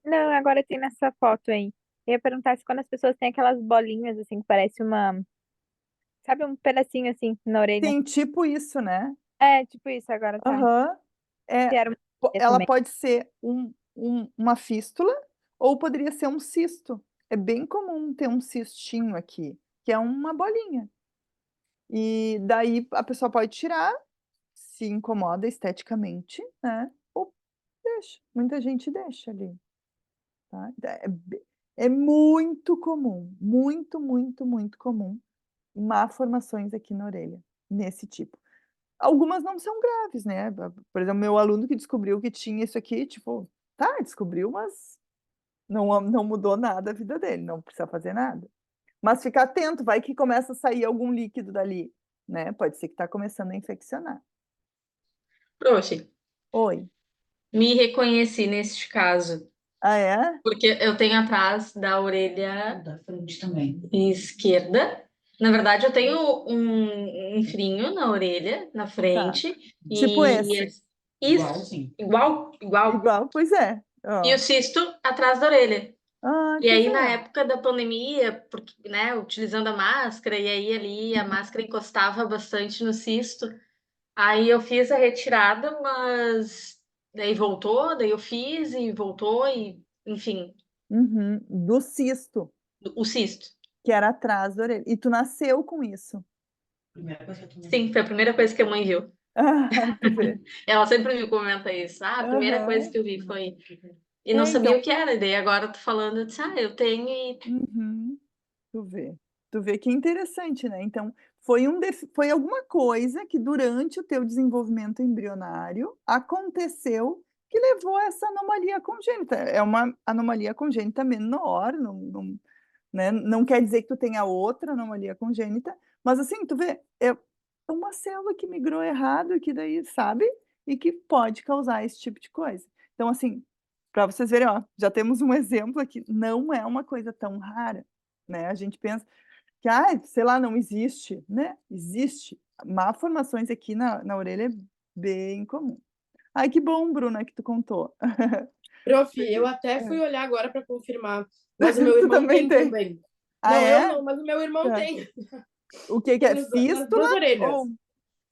não, agora tem nessa foto aí. Eu ia perguntar se quando as pessoas têm aquelas bolinhas, assim, que parece sabe, um pedacinho, assim, na orelha. tem tipo isso, né? É, tipo isso, agora tá. Aham. Se É, era uma ela também. pode ser uma fístula ou poderia ser um cisto. É bem comum ter um cistinho aqui, que é uma bolinha. E daí a pessoa pode tirar, se incomoda esteticamente, né? Ou deixa. Muita gente deixa ali, tá? É muito comum, muito, muito, muito comum malformações aqui na orelha, nesse tipo. Algumas não são graves, né? Por exemplo, meu aluno que descobriu que tinha isso aqui, tipo, tá, descobriu, mas não mudou nada a vida dele, não precisa fazer nada. Mas fica atento, vai que começa a sair algum líquido dali, né? Pode ser que tá começando a infeccionar. Proxa, Oi. me reconheci neste caso, Ah, é? porque eu tenho atrás da orelha Da frente também. esquerda. Na verdade, eu tenho um frinho na orelha, na Tá. frente, Tipo e esse. isso, Igualzinho. igual. Igual, pois é. E o Ó. cisto atrás da orelha. Ah, E que aí, na legal. época da pandemia, porque, né, utilizando a máscara, e aí ali a máscara encostava bastante no cisto. Aí eu fiz a retirada, mas daí voltou, daí eu fiz e voltou, e enfim, Uhum. Do cisto, o cisto. que era atrás da orelha. E tu nasceu com isso. Primeira coisa que eu tomei. Sim, foi a primeira coisa que a mãe viu. Ah, tu vê. Ela sempre me comenta isso. Ah, a primeira coisa Aham. que eu vi foi. E não É, sabia então. o que era, e daí agora eu tô falando, eu disse, ah, eu tenho e. Uhum. Tu vê. Tu vê que interessante, né? Então, foi alguma coisa que durante o teu desenvolvimento embrionário aconteceu que levou a essa anomalia congênita. É uma anomalia congênita menor, né? Não quer dizer que tu tenha outra anomalia congênita, mas assim, tu vê, é uma célula que migrou errado, que daí, sabe? E que pode causar esse tipo de coisa. Então, assim, para vocês verem, ó, já temos um exemplo aqui, não é uma coisa tão rara, né? A gente pensa que, sei lá, não existe, né? Existe. Malformações aqui na orelha é bem comum. Ai, que bom, Bruna, que tu contou. Prof, eu até fui olhar agora para confirmar, mas o meu Tu irmão também tem tem? também. Ah, Não, eu é? não, mas o meu irmão Tá. tem. O que que Tem é? nas duas orelhas.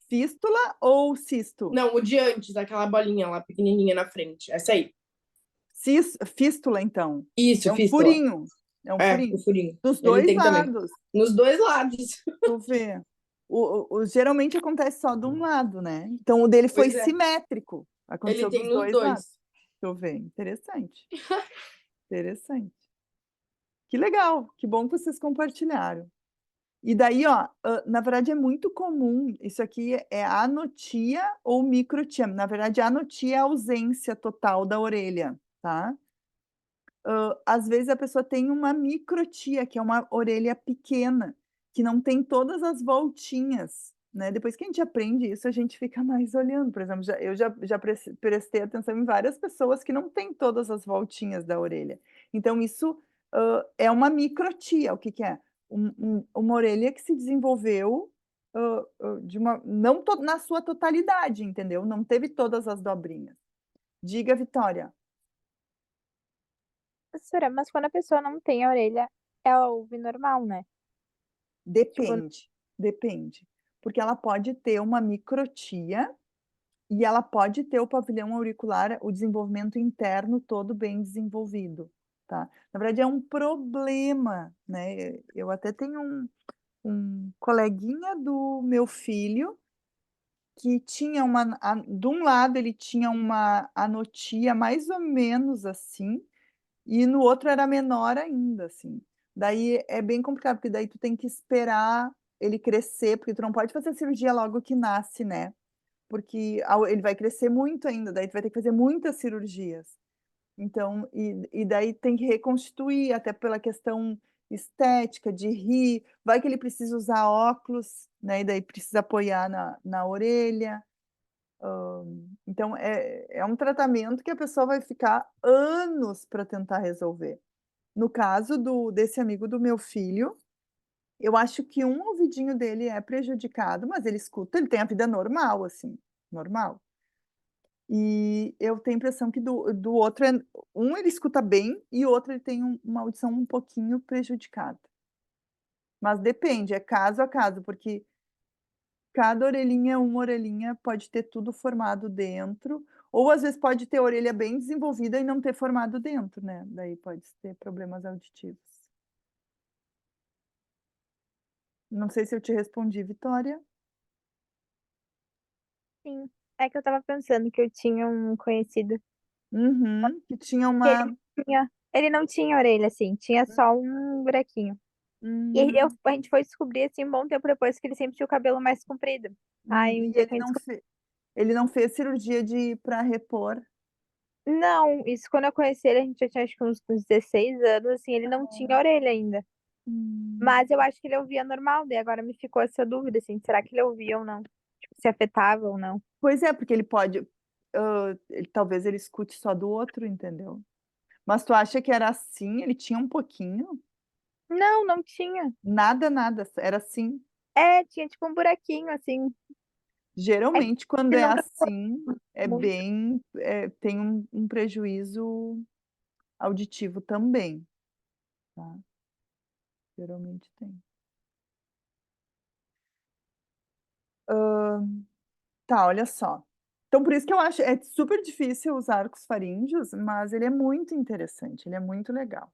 Fístula ou cisto? Não, o de antes, aquela bolinha lá pequenininha na frente. Essa aí. Fístula, então. Isso, É um fístula. furinho. É um É, o furinho. furinho. Dos Ele dois tem também. lados. Nos dois lados. Tu vê. Geralmente acontece só de um lado, né? Então o dele foi Pois é. simétrico. Ele Aconteceu tem dos nos dois lados. dois. Tu vê. Interessante. Interessante. Que legal. Que bom que vocês compartilharam. E daí, ó, na verdade é muito comum, isso aqui é anotia ou microtia. Na verdade, anotia é a ausência total da orelha, tá? Às vezes a pessoa tem uma microtia, que é uma orelha pequena, que não tem todas as voltinhas, né? Depois que a gente aprende isso, a gente fica mais olhando. Por exemplo, eu já prestei atenção em várias pessoas que não têm todas as voltinhas da orelha. Então, isso é uma microtia. O que que é? Uma orelha que se desenvolveu não na sua totalidade, entendeu? Não teve todas as dobrinhas. Diga, Vitória. Professora, mas quando a pessoa não tem a orelha, ela ouve normal, né? Tipo, Depende. Porque ela pode ter uma microtia e ela pode ter o pavilhão auricular, o desenvolvimento interno todo bem desenvolvido, tá? Na verdade, é um problema, né? Eu até tenho um coleguinha do meu filho que tinha de um lado ele tinha uma anotia mais ou menos assim, e no outro era menor ainda, assim. Daí é bem complicado, porque daí tu tem que esperar ele crescer, porque tu não pode fazer a cirurgia logo que nasce, né? Porque ele vai crescer muito ainda, daí tu vai ter que fazer muitas cirurgias. Então, e daí tem que reconstituir, até pela questão estética, de rir. Vai que ele precisa usar óculos, né? E daí precisa apoiar na orelha. Então, é um tratamento que a pessoa vai ficar anos para tentar resolver. No caso desse amigo do meu filho, eu acho que um ouvidinho dele é prejudicado, mas ele escuta, ele tem a vida normal, assim, normal. E eu tenho a impressão que do outro, ele escuta bem e o outro ele tem uma audição um pouquinho prejudicada. Mas depende, é caso a caso, porque cada orelhinha, uma orelhinha pode ter tudo formado dentro, ou às vezes pode ter a orelha bem desenvolvida e não ter formado dentro, né? Daí pode ter problemas auditivos. Não sei se eu te respondi, Vitória. sim. É que eu tava pensando que eu tinha um conhecido Uhum, que tinha que uma. ele não tinha orelha, assim, tinha só um buraquinho. E Hum, a gente foi descobrir, assim, um bom tempo depois, que ele sempre tinha o cabelo mais comprido. Aí um e dia que a gente ele não fez cirurgia para repor. Não, isso quando eu conheci ele, a gente já tinha acho que uns 16 anos, assim, ele não tinha orelha ainda. Hum. Mas eu acho que ele ouvia normal, daí agora me ficou essa dúvida, assim, será que ele ouvia ou não? Tipo, se afetava ou não. Pois é, porque ele pode. Talvez ele escute só do outro, entendeu? Mas tu acha que era assim? Ele tinha um pouquinho? Não, não tinha. Nada, nada. Era assim. É, tinha tipo um buraquinho, assim. É que Geralmente, quando é nunca assim, é muito. bem. Tem um prejuízo auditivo também, tá? Geralmente tem. Tá, olha só. Então, por isso que eu acho é super difícil os arcos faríngeos, mas ele é muito interessante, ele é muito legal.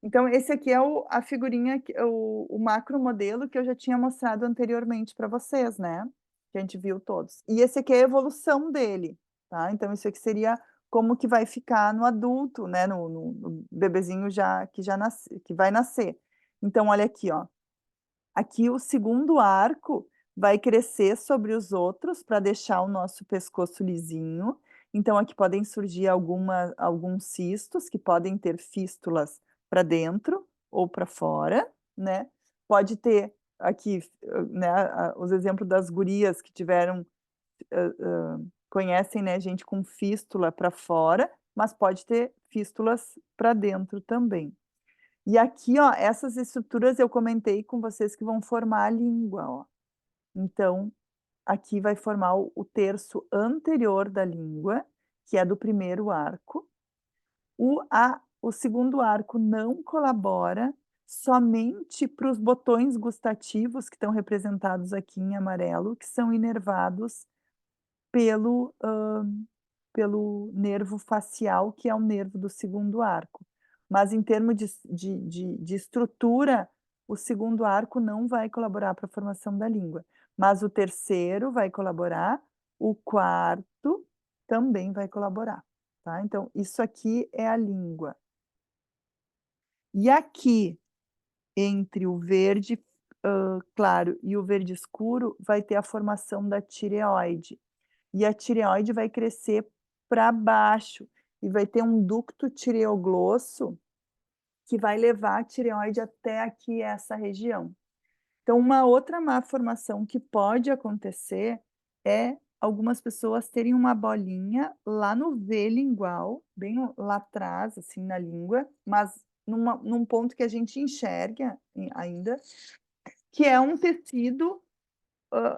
Então, esse aqui é a figurinha, o macro modelo que eu já tinha mostrado anteriormente para vocês, né? Que a gente viu todos. E esse aqui é a evolução dele, tá? Então, isso aqui seria como que vai ficar no adulto, né? No bebezinho que vai nascer. Então, olha aqui, ó. Aqui o segundo arco vai crescer sobre os outros para deixar o nosso pescoço lisinho. Então, aqui podem surgir alguns cistos que podem ter fístulas para dentro, ou para fora, né? Pode ter aqui, né, os exemplos das gurias que tiveram, conhecem, né, gente com fístula para fora, mas pode ter fístulas para dentro também. E aqui, ó, essas estruturas eu comentei com vocês que vão formar a língua, ó. Então, aqui vai formar o terço anterior da língua, que é do primeiro arco. O segundo arco não colabora somente para os botões gustativos que estão representados aqui em amarelo, que são inervados pelo nervo facial, que é o nervo do segundo arco. Mas em termos de estrutura, o segundo arco não vai colaborar para a formação da língua. Mas o terceiro vai colaborar, o quarto também vai colaborar. Tá? Então, isso aqui é a língua. E aqui, entre o verde claro e o verde escuro, vai ter a formação da tireoide. E a tireoide vai crescer para baixo e vai ter um ducto tireoglosso que vai levar a tireoide até aqui, essa região. Então, uma outra má formação que pode acontecer é algumas pessoas terem uma bolinha lá no V lingual, bem lá atrás, assim, na língua, mas num ponto que a gente enxerga ainda, que é um tecido,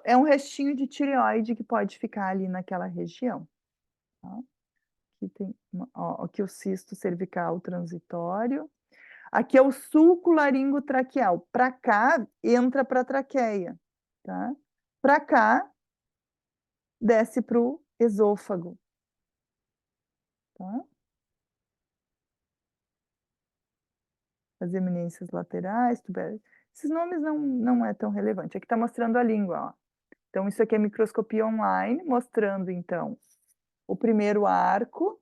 é um restinho de tireoide que pode ficar ali naquela região. Tá? Aqui tem aqui o cisto cervical transitório. Aqui é o sulco laringotraqueal. Para cá, entra para a traqueia. Tá? Para cá, desce para o esôfago. Tá? As eminências laterais, esses nomes não é tão relevante. Aqui está mostrando a língua. Ó. Então, isso aqui é microscopia online, mostrando, então, o primeiro arco.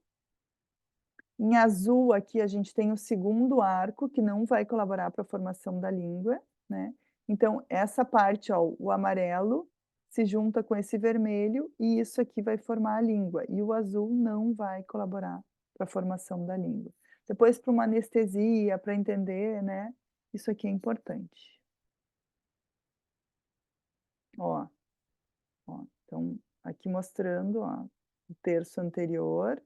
Em azul, aqui, a gente tem o segundo arco, que não vai colaborar para a formação da língua, né? Então, essa parte, ó, o amarelo, se junta com esse vermelho, e isso aqui vai formar a língua. E o azul não vai colaborar para a formação da língua. Depois, para uma anestesia, para entender, né? Isso aqui é importante. Ó, então, aqui mostrando, ó, o terço anterior,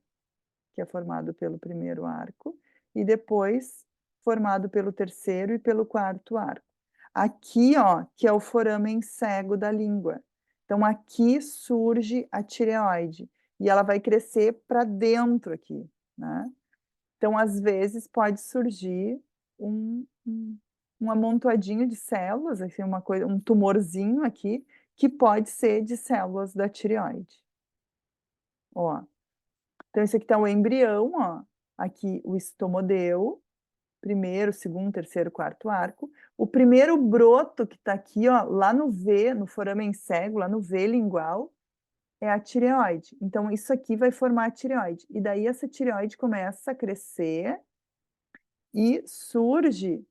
que é formado pelo primeiro arco, e depois formado pelo terceiro e pelo quarto arco. Aqui, ó, que é o foramen cego da língua. Então, aqui surge a tireoide, e ela vai crescer para dentro aqui, né? Então, às vezes, pode surgir um amontoadinho de células, assim, um tumorzinho aqui, que pode ser de células da tireoide. Ó, então, esse aqui está o embrião, ó. Aqui o estomodeu, primeiro, segundo, terceiro, quarto arco. O primeiro broto que está aqui, ó, lá no V, no foramen cego, lá no V lingual, é a tireoide. Então, isso aqui vai formar a tireoide. E daí essa tireoide começa a crescer e surge,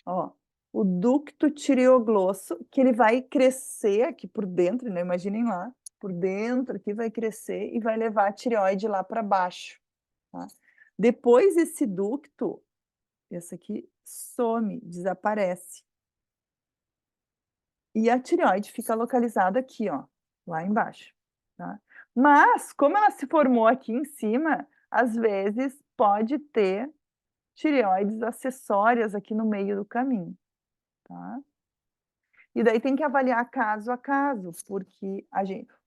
ó, o ducto tireoglosso, que ele vai crescer aqui por dentro, né? Imaginem lá, por dentro aqui vai crescer e vai levar a tireoide lá para baixo. Tá? Depois esse ducto, esse aqui some, desaparece. E a tireoide fica localizada aqui, ó, lá embaixo. Tá? Mas, como ela se formou aqui em cima, às vezes pode ter tireoides acessórias aqui no meio do caminho. Tá? E daí tem que avaliar caso a caso, porque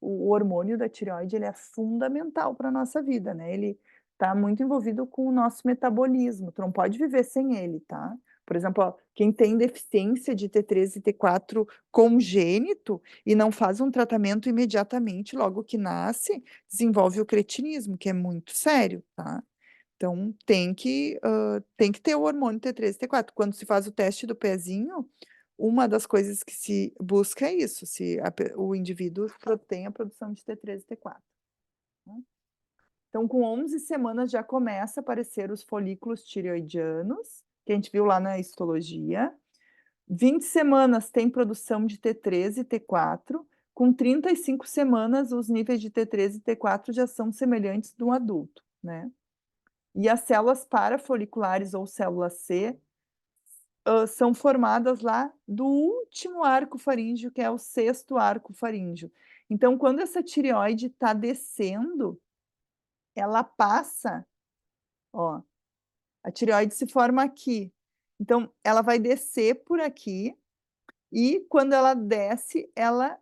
o hormônio da tireoide ele é fundamental para a nossa vida, né? Ele está muito envolvido com o nosso metabolismo, tu não pode viver sem ele, tá? Por exemplo, ó, quem tem deficiência de T3 e T4 congênito e não faz um tratamento imediatamente, logo que nasce, desenvolve o cretinismo, que é muito sério, tá? Então, tem que ter o hormônio T3 e T4. Quando se faz o teste do pezinho, uma das coisas que se busca é isso, se o indivíduo tem a produção de T3 e T4. Né? Então, com 11 semanas já começa a aparecer os folículos tireoidianos, que a gente viu lá na histologia. 20 semanas tem produção de T3 e T4. Com 35 semanas, os níveis de T3 e T4 já são semelhantes do adulto, né? E as células parafoliculares ou célula C são formadas lá do último arco faríngeo, que é o 6º arco faríngeo. Então, quando essa tireoide está descendo, ela passa, ó, a tireoide se forma aqui. Então, ela vai descer por aqui e quando ela desce, ela,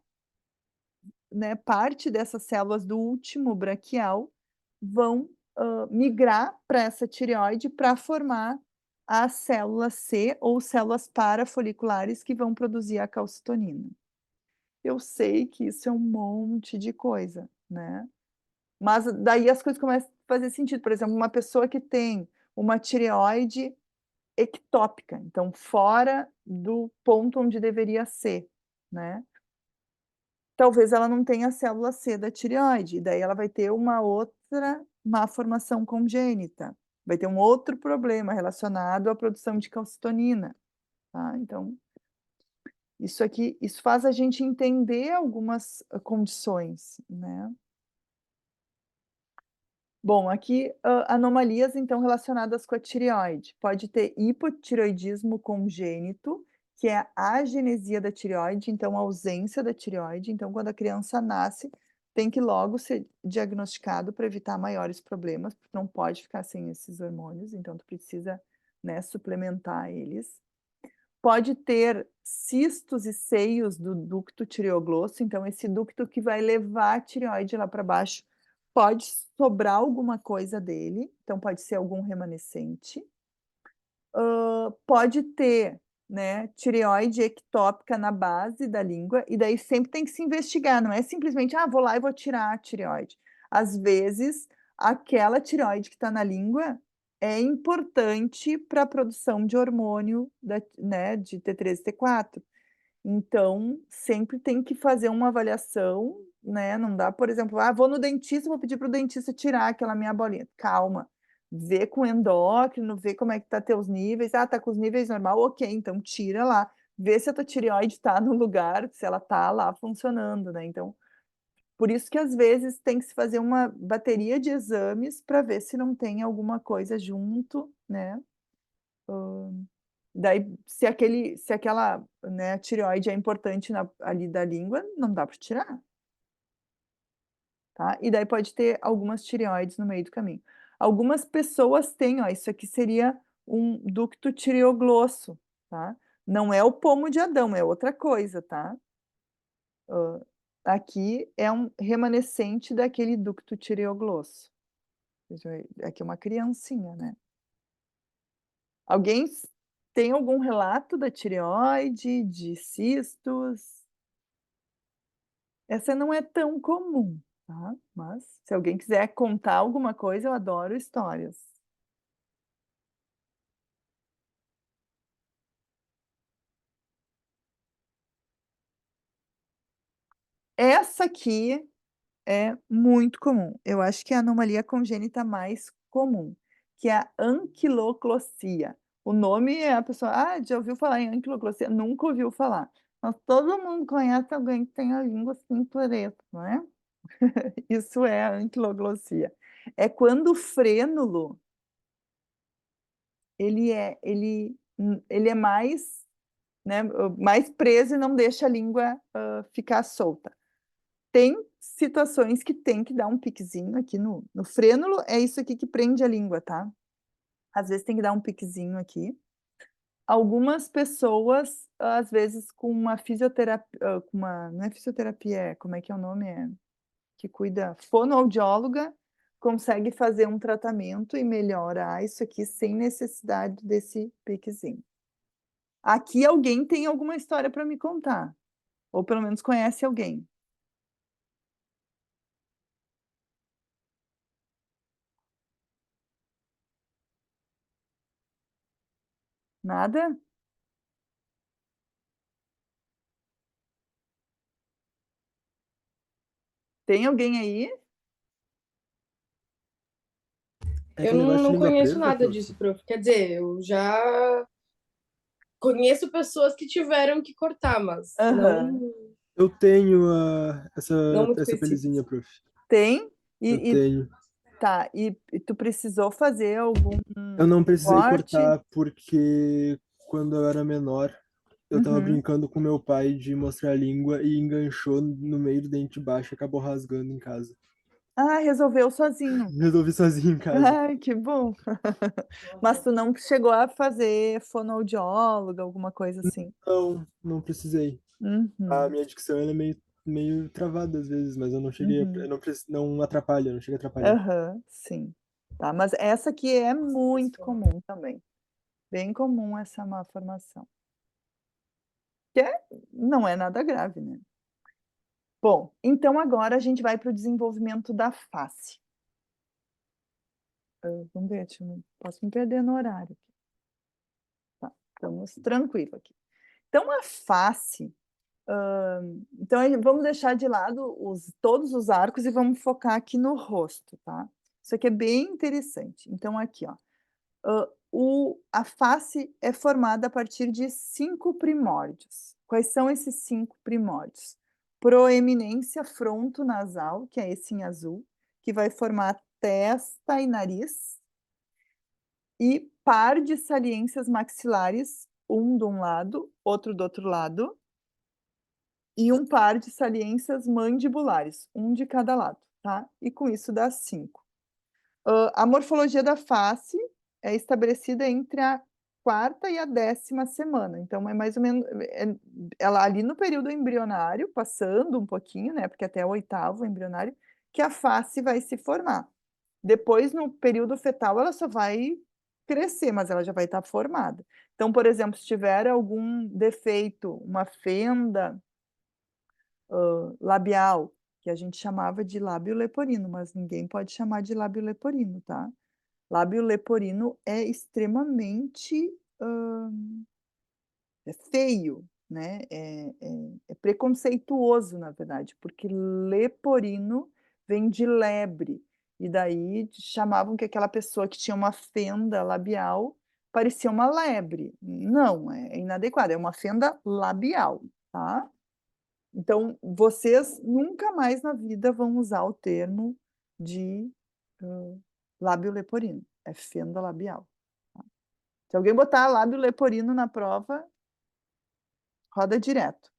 né, parte dessas células do último braquial vão migrar para essa tireoide para formar as células C ou células parafoliculares que vão produzir a calcitonina. Eu sei que isso é um monte de coisa, né? Mas daí as coisas começam a fazer sentido. Por exemplo, uma pessoa que tem uma tireoide ectópica, então fora do ponto onde deveria ser, né? Talvez ela não tenha a célula C da tireoide, e daí ela vai ter uma outra má formação congênita, vai ter um outro problema relacionado à produção de calcitonina, tá? Então, isso faz a gente entender algumas condições, né? Bom, aqui, anomalias, então, relacionadas com a tireoide. Pode ter hipotireoidismo congênito, que é a agenesia da tireoide, então a ausência da tireoide. Então, quando a criança nasce, tem que logo ser diagnosticado para evitar maiores problemas, porque não pode ficar sem esses hormônios, então tu precisa, né, suplementar eles. Pode ter cistos e seios do ducto tireoglosso, então esse ducto que vai levar a tireoide lá para baixo, pode sobrar alguma coisa dele, então pode ser algum remanescente. Pode ter, né, tireoide ectópica na base da língua, e daí sempre tem que se investigar, não é simplesmente, vou lá e vou tirar a tireoide. Às vezes, aquela tireoide que está na língua é importante para a produção de hormônio, né, de T3 e T4. Então, sempre tem que fazer uma avaliação, né? Não dá, por exemplo, vou no dentista, vou pedir para o dentista tirar aquela minha bolinha. Calma, vê com o endócrino, vê como é que tá teus níveis. Tá com os níveis normal, ok, então tira lá. Vê se a tua tireoide tá no lugar, se ela tá lá funcionando, né? Então, por isso que às vezes tem que se fazer uma bateria de exames para ver se não tem alguma coisa junto, né? Daí, se aquela, né, tireoide é importante ali da língua, não dá para tirar. Tá? E daí pode ter algumas tireoides no meio do caminho. Algumas pessoas têm, ó, isso aqui seria um ducto tireoglosso, tá? Não é o pomo de Adão, é outra coisa, tá? Aqui é um remanescente daquele ducto tireoglosso. Aqui é uma criancinha, né? Alguém tem algum relato da tireoide, de cistos? Essa não é tão comum, tá? Mas se alguém quiser contar alguma coisa, eu adoro histórias. Essa aqui é muito comum. Eu acho que é a anomalia congênita mais comum, que é a anquiloclossia. O nome é a pessoa, já ouviu falar em anquiloclossia? Nunca ouviu falar. Mas todo mundo conhece alguém que tem a língua assim preta, não é? Isso é a anquiloglossia. É quando o frênulo ele é mais, né, mais preso e não deixa a língua ficar solta. Tem situações que tem que dar um piquezinho aqui no frênulo, é isso aqui que prende a língua, tá? Às vezes tem que dar um piquezinho aqui. Algumas pessoas, às vezes, com uma fisioterapia, não é fisioterapia, como é que é o nome? Que cuida, fonoaudióloga, consegue fazer um tratamento e melhorar isso aqui sem necessidade desse piquezinho. Aqui alguém tem alguma história para me contar, ou pelo menos conhece alguém. Nada? Tem alguém aí? É Eu aquele negócio de não língua conheço presa, nada prof? disso, prof. Quer dizer, eu já conheço pessoas que tiveram que cortar, mas Aham. Eu tenho não muito essa pelezinha, específicas. prof. Tem? Eu tenho. Tá, e tu precisou fazer algum Eu não precisei corte? cortar porque quando eu era menor, eu tava Uhum. brincando com meu pai de mostrar a língua e enganchou no meio do dente baixo e acabou rasgando em casa. Ah, resolveu sozinho. Resolvi sozinho em casa. Ai, que bom. Mas tu não chegou a fazer fonoaudióloga, alguma coisa assim? Não, não precisei. A Uhum, minha dicção ela é meio travada às vezes, mas eu não cheguei, uhum. não atrapalha, não chega a atrapalhar. Aham, sim. Tá, mas essa aqui é muito comum também. Bem comum essa malformação. Não é nada grave, né? Bom, então agora a gente vai para o desenvolvimento da face. Vamos ver, posso me perder no horário aqui. Tá, estamos tranquilo aqui. Então a face, então vamos deixar de lado todos os arcos e vamos focar aqui no rosto, tá? Isso aqui é bem interessante. Então aqui, ó, a face é formada a partir de 5 primórdios. Quais são esses 5 primórdios? Proeminência frontonasal, que é esse em azul, que vai formar testa e nariz, e par de saliências maxilares, um de um lado, outro do outro lado, e um par de saliências mandibulares, um de cada lado, tá? E com isso dá 5. A morfologia da face é estabelecida entre a quarta e a 10ª semana, então é mais ou menos ela ali no período embrionário, passando um pouquinho, né, porque até o 8º embrionário, que a face vai se formar. Depois, no período fetal, ela só vai crescer, mas ela já vai estar formada. Então, por exemplo, se tiver algum defeito, uma fenda labial, que a gente chamava de lábio leporino, mas ninguém pode chamar de lábio leporino, tá? Lábio leporino é extremamente feio, né? É preconceituoso, na verdade, porque leporino vem de lebre, e daí chamavam que aquela pessoa que tinha uma fenda labial parecia uma lebre. Não, é inadequado, é uma fenda labial, tá? Então, vocês nunca mais na vida vão usar o termo de lábio leporino, é fenda labial. Tá? Se alguém botar lábio leporino na prova, roda direto.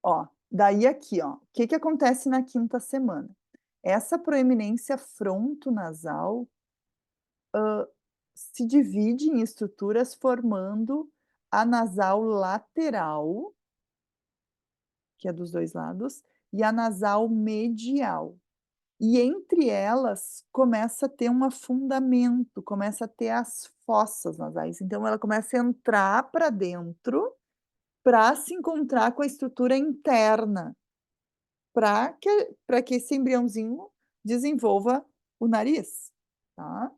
Ó, daí aqui, ó, o que que acontece na 5ª semana? Essa proeminência frontonasal se divide em estruturas formando a nasal lateral, que é dos 2 lados, e a nasal medial. E entre elas começa a ter um afundamento, começa a ter as fossas nasais. Então ela começa a entrar para dentro para se encontrar com a estrutura interna, para que esse embriãozinho desenvolva o nariz, tá?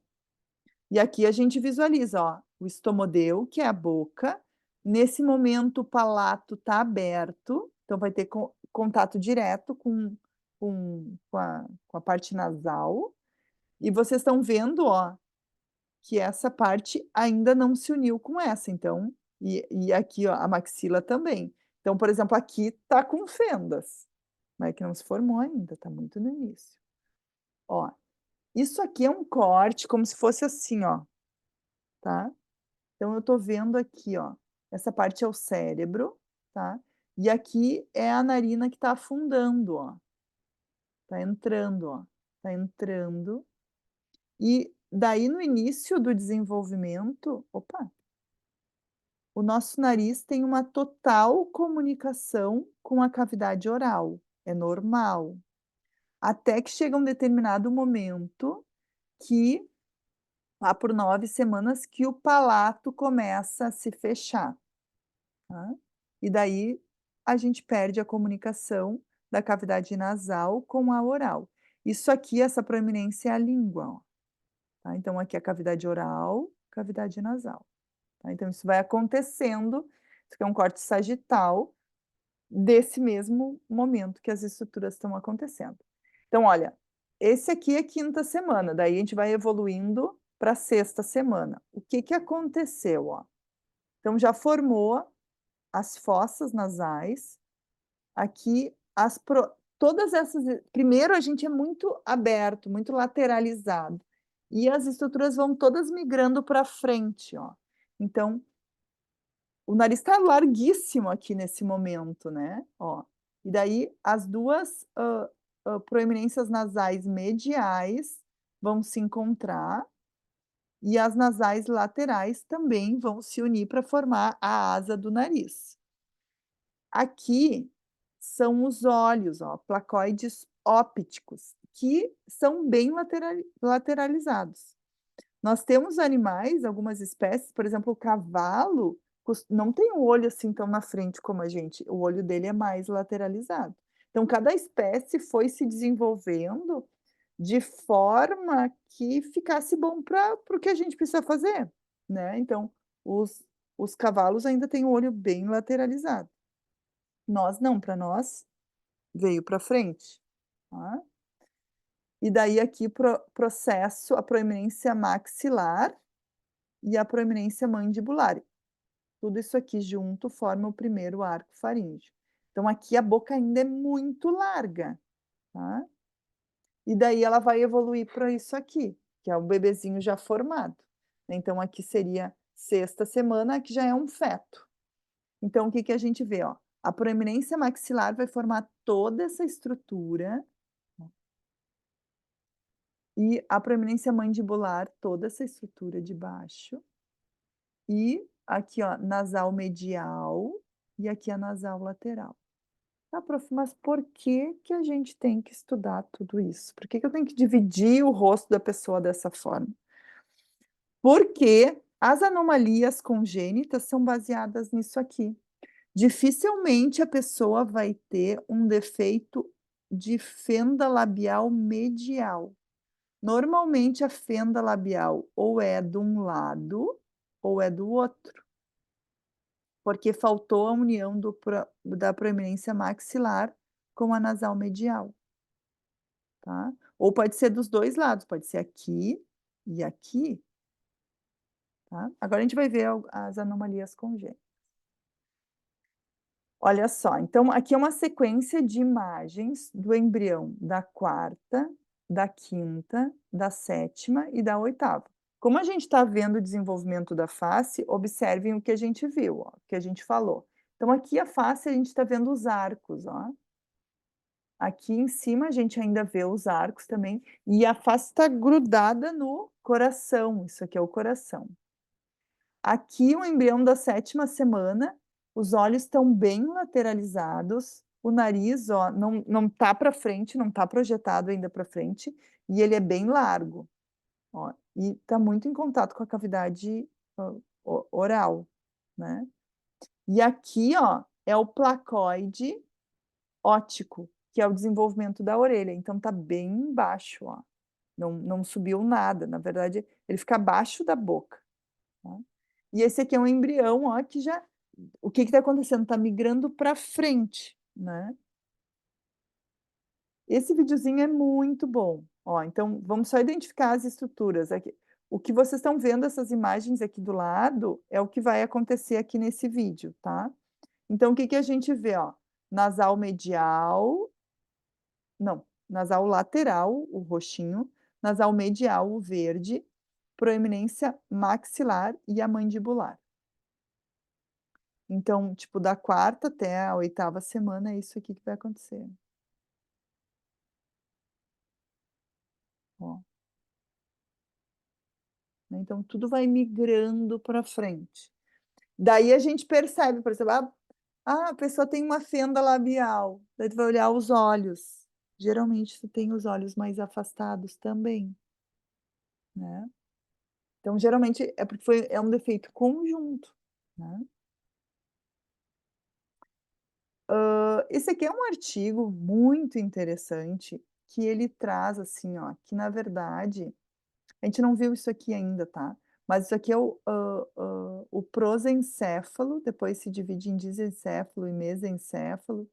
E aqui a gente visualiza, ó, o estomodeu, que é a boca. Nesse momento o palato está aberto, então vai ter contato direto com a parte nasal. E vocês estão vendo, ó, que essa parte ainda não se uniu com essa, então e aqui, ó, a maxila também. Então, por exemplo, aqui tá com fendas, mas é que não se formou ainda, tá muito no início. Ó, isso aqui é um corte como se fosse assim, ó, tá? Então eu tô vendo aqui, ó, essa parte é o cérebro, tá? E aqui é a narina que tá afundando, ó. Tá entrando, ó, tá entrando. E daí no início do desenvolvimento, o nosso nariz tem uma total comunicação com a cavidade oral, é normal. Até que chega um determinado momento que, lá por 9 semanas, que o palato começa a se fechar, tá? E daí a gente perde a comunicação da cavidade nasal com a oral. Isso aqui, essa proeminência é a língua, ó, tá? Então aqui é a cavidade oral, cavidade nasal. Tá? Então, isso vai acontecendo, isso aqui é um corte sagital, desse mesmo momento que as estruturas estão acontecendo. Então, olha, esse aqui é a 5ª semana, daí a gente vai evoluindo para a 6ª semana. O que que aconteceu? Ó? Então, já formou as fossas nasais, aqui, todas essas. Primeiro, a gente é muito aberto, muito lateralizado. e as estruturas vão todas migrando para frente, ó. Então, o nariz está larguíssimo aqui nesse momento, né, ó. E daí as duas, proeminências nasais mediais vão se encontrar, e as nasais laterais também vão se unir para formar a asa do nariz. Aqui são os olhos, ó, placoides ópticos, que são bem lateralizados. Nós temos animais, algumas espécies, por exemplo, o cavalo não tem o olho assim tão na frente como a gente, o olho dele é mais lateralizado. Então, cada espécie foi se desenvolvendo de forma que ficasse bom para o que a gente precisa fazer, né. Então, os cavalos ainda têm o olho bem lateralizado. Nós não, para nós veio para frente, tá. E daí aqui processo a proeminência maxilar e a proeminência mandibular. Tudo isso aqui junto forma o primeiro arco faríngeo. Então aqui a boca ainda é muito larga, tá. E daí ela vai evoluir para isso aqui, que é o bebezinho já formado. Então aqui seria 6ª semana, que já é um feto. Então o que que a gente vê, ó, a proeminência maxilar vai formar toda essa estrutura, e a proeminência mandibular, toda essa estrutura de baixo. E aqui, ó, nasal medial e aqui a nasal lateral. Tá, prof, mas por que que a gente tem que estudar tudo isso? Por que que eu tenho que dividir o rosto da pessoa dessa forma? Porque as anomalias congênitas são baseadas nisso aqui. Dificilmente a pessoa vai ter um defeito de fenda labial medial. Normalmente a fenda labial ou é de um lado ou é do outro, porque faltou a união da proeminência maxilar com a nasal medial, tá. Ou pode ser dos 2 lados, pode ser aqui e aqui, tá. Agora a gente vai ver as anomalias congênitas. Olha só, então aqui é uma sequência de imagens do embrião da 4ª, da 5ª, da 7ª e da 8ª. Como a gente está vendo o desenvolvimento da face, observem o que a gente viu, ó, o que a gente falou. Então aqui a face a gente está vendo os arcos, ó. Aqui em cima a gente ainda vê os arcos também, e a face está grudada no coração, isso aqui é o coração. Aqui o embrião da 7ª semana, os olhos estão bem lateralizados, o nariz, ó, não tá para frente, não tá projetado ainda para frente, e ele é bem largo, ó, e tá muito em contato com a cavidade, oral, né. E aqui, ó, é o placoide óptico, que é o desenvolvimento da orelha, então tá bem baixo, ó, não subiu nada, na verdade ele fica abaixo da boca, tá. E esse aqui é um embrião, ó, que já o que está acontecendo? Está migrando para frente, né. Esse videozinho é muito bom. Ó, então vamos só identificar as estruturas aqui. O que vocês estão vendo, essas imagens aqui do lado, é o que vai acontecer aqui nesse vídeo, tá. Então o que que a gente vê, ó, nasal medial não, nasal lateral, o roxinho, nasal medial, o verde, proeminência maxilar e a mandibular. Então, tipo, da 4ª até a 8ª semana é isso aqui que vai acontecer. Ó. Né, então tudo vai migrando para frente. Daí a gente percebe, por exemplo, a pessoa tem uma fenda labial, daí tu vai olhar os olhos, geralmente tu tem os olhos mais afastados também, né. Então geralmente é porque é um defeito conjunto, né. Esse aqui é um artigo muito interessante, que ele traz assim, ó, que na verdade a gente não viu isso aqui ainda, tá, mas isso aqui é o prosencéfalo, depois se divide em disencéfalo e mesencéfalo,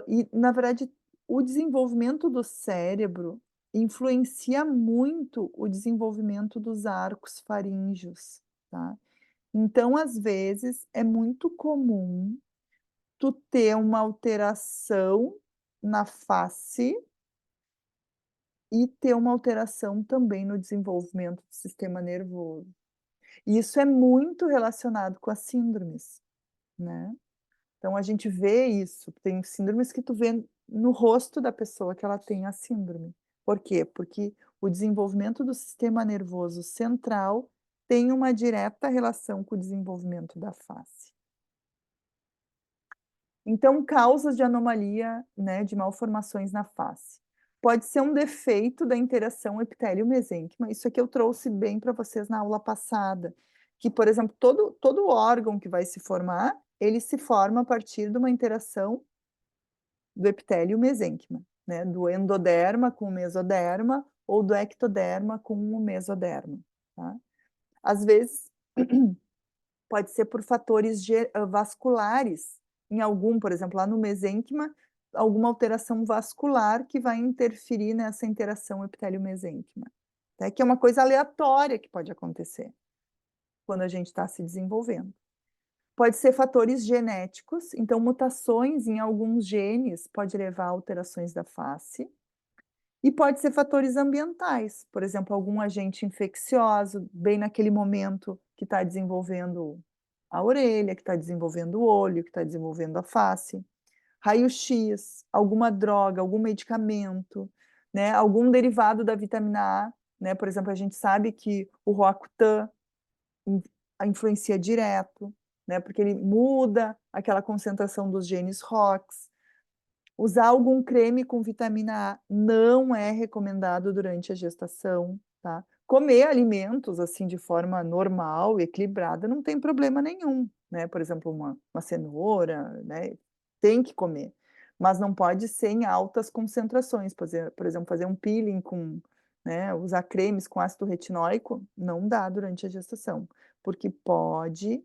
e na verdade o desenvolvimento do cérebro influencia muito o desenvolvimento dos arcos faríngeos, tá. Então, às vezes, é muito comum tu ter uma alteração na face e ter uma alteração também no desenvolvimento do sistema nervoso. E isso é muito relacionado com as síndromes, né? Então a gente vê isso, tem síndromes que tu vê no rosto da pessoa que ela tem a síndrome. Por quê? Porque o desenvolvimento do sistema nervoso central tem uma direta relação com o desenvolvimento da face. Então, causas de anomalia, né, de malformações na face. Pode ser um defeito da interação epitélio-mesênquima, isso aqui eu trouxe bem para vocês na aula passada, que, por exemplo, todo órgão que vai se formar, ele se forma a partir de uma interação do epitélio-mesênquima, né, do endoderma com o mesoderma, ou do ectoderma com o mesoderma, tá? Às vezes, pode ser por fatores vasculares, em algum, por exemplo, lá no mesênquima, alguma alteração vascular que vai interferir nessa interação epitélio-mesênquima, né, que é uma coisa aleatória que pode acontecer quando a gente está se desenvolvendo. Pode ser fatores genéticos, então mutações em alguns genes pode levar a alterações da face. E pode ser fatores ambientais, por exemplo, algum agente infeccioso, bem naquele momento que está desenvolvendo a orelha, que está desenvolvendo o olho, que está desenvolvendo a face. Raio-X, alguma droga, algum medicamento, né, algum derivado da vitamina A, né, por exemplo, a gente sabe que o Roacutan influencia direto, né, porque ele muda aquela concentração dos genes ROX. Usar algum creme com vitamina A não é recomendado durante a gestação, tá? Comer alimentos, assim, de forma normal, equilibrada, não tem problema nenhum, né? Por exemplo, uma cenoura, né? Tem que comer, mas não pode ser em altas concentrações. Por exemplo, fazer um peeling com, né? Usar cremes com ácido retinóico, não dá durante a gestação, porque pode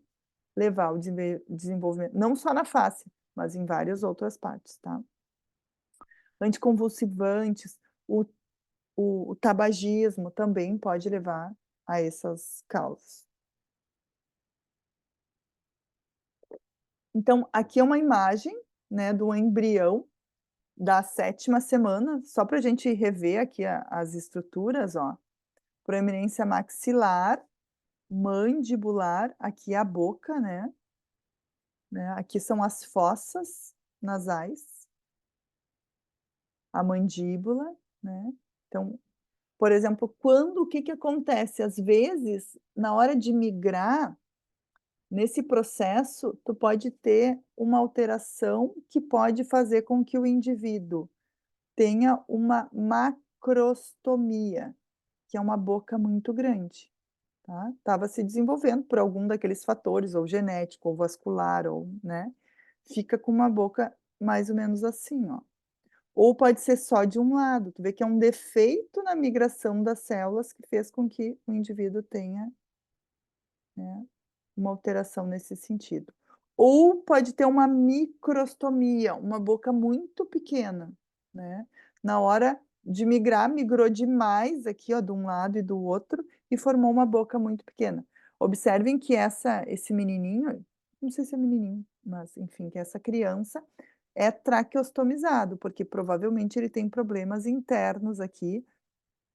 levar ao desenvolvimento, não só na face, mas em várias outras partes, tá? Anticonvulsivantes, o tabagismo também pode levar a essas causas. Então, aqui é uma imagem, né, do embrião da 7ª semana, só para a gente rever aqui as estruturas, ó. Proeminência maxilar, mandibular, aqui é a boca, né? Aqui são as fossas nasais, a mandíbula, né? Então, por exemplo, o que acontece? Às vezes, na hora de migrar, nesse processo, tu pode ter uma alteração que pode fazer com que o indivíduo tenha uma macrostomia, que é uma boca muito grande, tá? Estava se desenvolvendo por algum daqueles fatores, ou genético, ou vascular, ou, né? Fica com uma boca mais ou menos assim, ó. Ou pode ser só de um lado, tu vê que é um defeito na migração das células que fez com que o indivíduo tenha, né, uma alteração nesse sentido. Ou pode ter uma microstomia, uma boca muito pequena, né? Na hora de migrar, migrou demais aqui, ó, de um lado e do outro, e formou uma boca muito pequena. Observem que esse menininho, não sei se é menininho, mas enfim, que essa criança é traqueostomizado, porque provavelmente ele tem problemas internos aqui,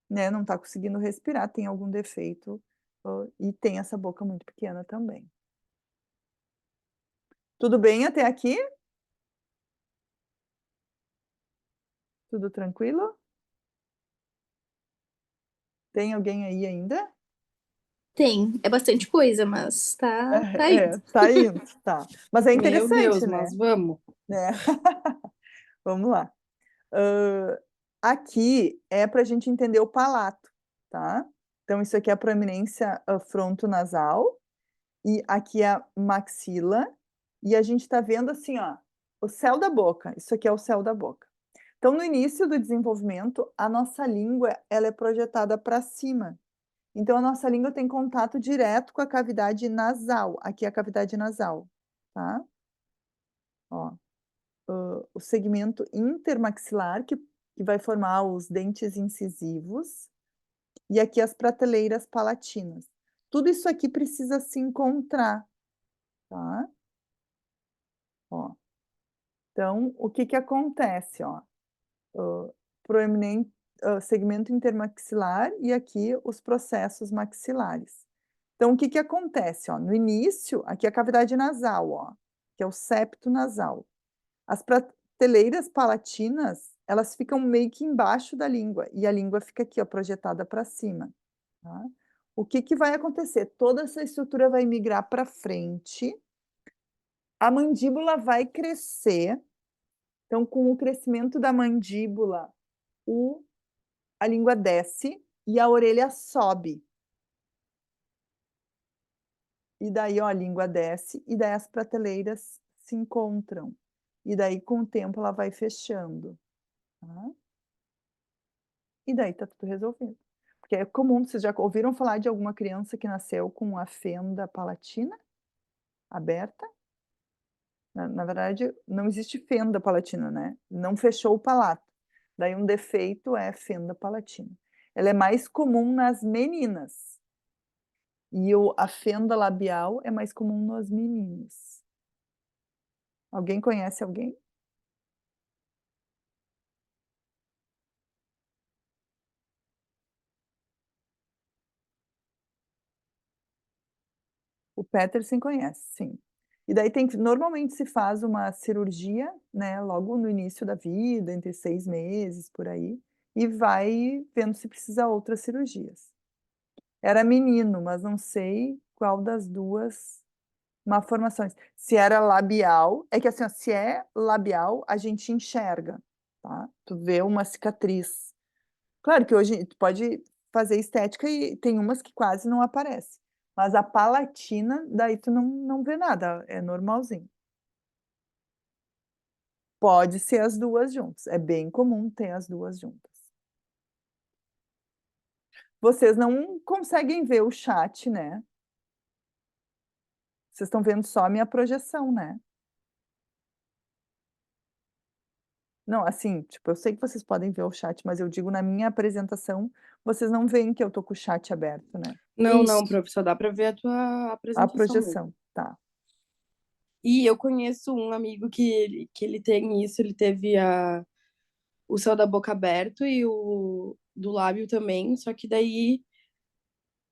né, não está conseguindo respirar, tem algum defeito, e tem essa boca muito pequena também. Tudo bem até aqui? Tudo tranquilo? Tem alguém aí ainda? Tem, é bastante coisa, mas tá indo. Tá indo, tá. Mas é Meu interessante, Deus, né? mas vamos. Né? Vamos lá. Aqui é para a gente entender o palato, tá? Então, isso aqui é a proeminência frontonasal, e aqui é a maxila, e a gente está vendo assim, ó, o céu da boca. Isso aqui é o céu da boca. Então, no início do desenvolvimento, a nossa língua ela é projetada para cima. Então, a nossa língua tem contato direto com a cavidade nasal. Aqui é a cavidade nasal, tá? Ó, o segmento intermaxilar, que vai formar os dentes incisivos, e aqui as prateleiras palatinas. Tudo isso aqui precisa se encontrar, tá? Ó. Então, o que acontece, ó? segmento intermaxilar e aqui os processos maxilares. Então, o que que acontece, ó? No início, aqui é a cavidade nasal, ó, que é o septo nasal. As prateleiras palatinas, elas ficam meio que embaixo da língua, e a língua fica aqui, ó, projetada para cima, tá? O que que vai acontecer? Toda essa estrutura vai migrar para frente, a mandíbula vai crescer, então com o crescimento da mandíbula, a língua desce e a orelha sobe. E daí, ó, a língua desce e daí as prateleiras se encontram. E daí, com o tempo, ela vai fechando, tá? E daí tá tudo resolvido. Porque é comum, vocês já ouviram falar de alguma criança que nasceu com a fenda palatina aberta? Na verdade, não existe fenda palatina, né? Não fechou o palato. Daí um defeito é fenda palatina. Ela é mais comum nas meninas. E a fenda labial é mais comum nos meninos. Alguém conhece alguém? O Peterson conhece, sim. E daí normalmente se faz uma cirurgia, né, logo no início da vida, entre 6 meses, por aí, e vai vendo se precisa outras cirurgias. Era menino, mas não sei qual das duas malformações. Se era labial, é que assim, ó, se é labial, a gente enxerga, tá? Tu vê uma cicatriz. Claro que hoje tu pode fazer estética e tem umas que quase não aparece. Mas a palatina, daí tu não vê nada, é normalzinho. Pode ser as duas juntas, é bem comum ter as duas juntas. Vocês não conseguem ver o chat, né? Vocês estão vendo só a minha projeção, né? Não, assim, tipo, eu sei que vocês podem ver o chat, mas eu digo na minha apresentação, vocês não veem que eu tô com o chat aberto, né? Não, Isso. não, prof, só dá pra ver a tua A apresentação mesmo. projeção, tá. E eu conheço um amigo que ele tem isso, ele teve o céu da boca aberto e o do lábio também, só que daí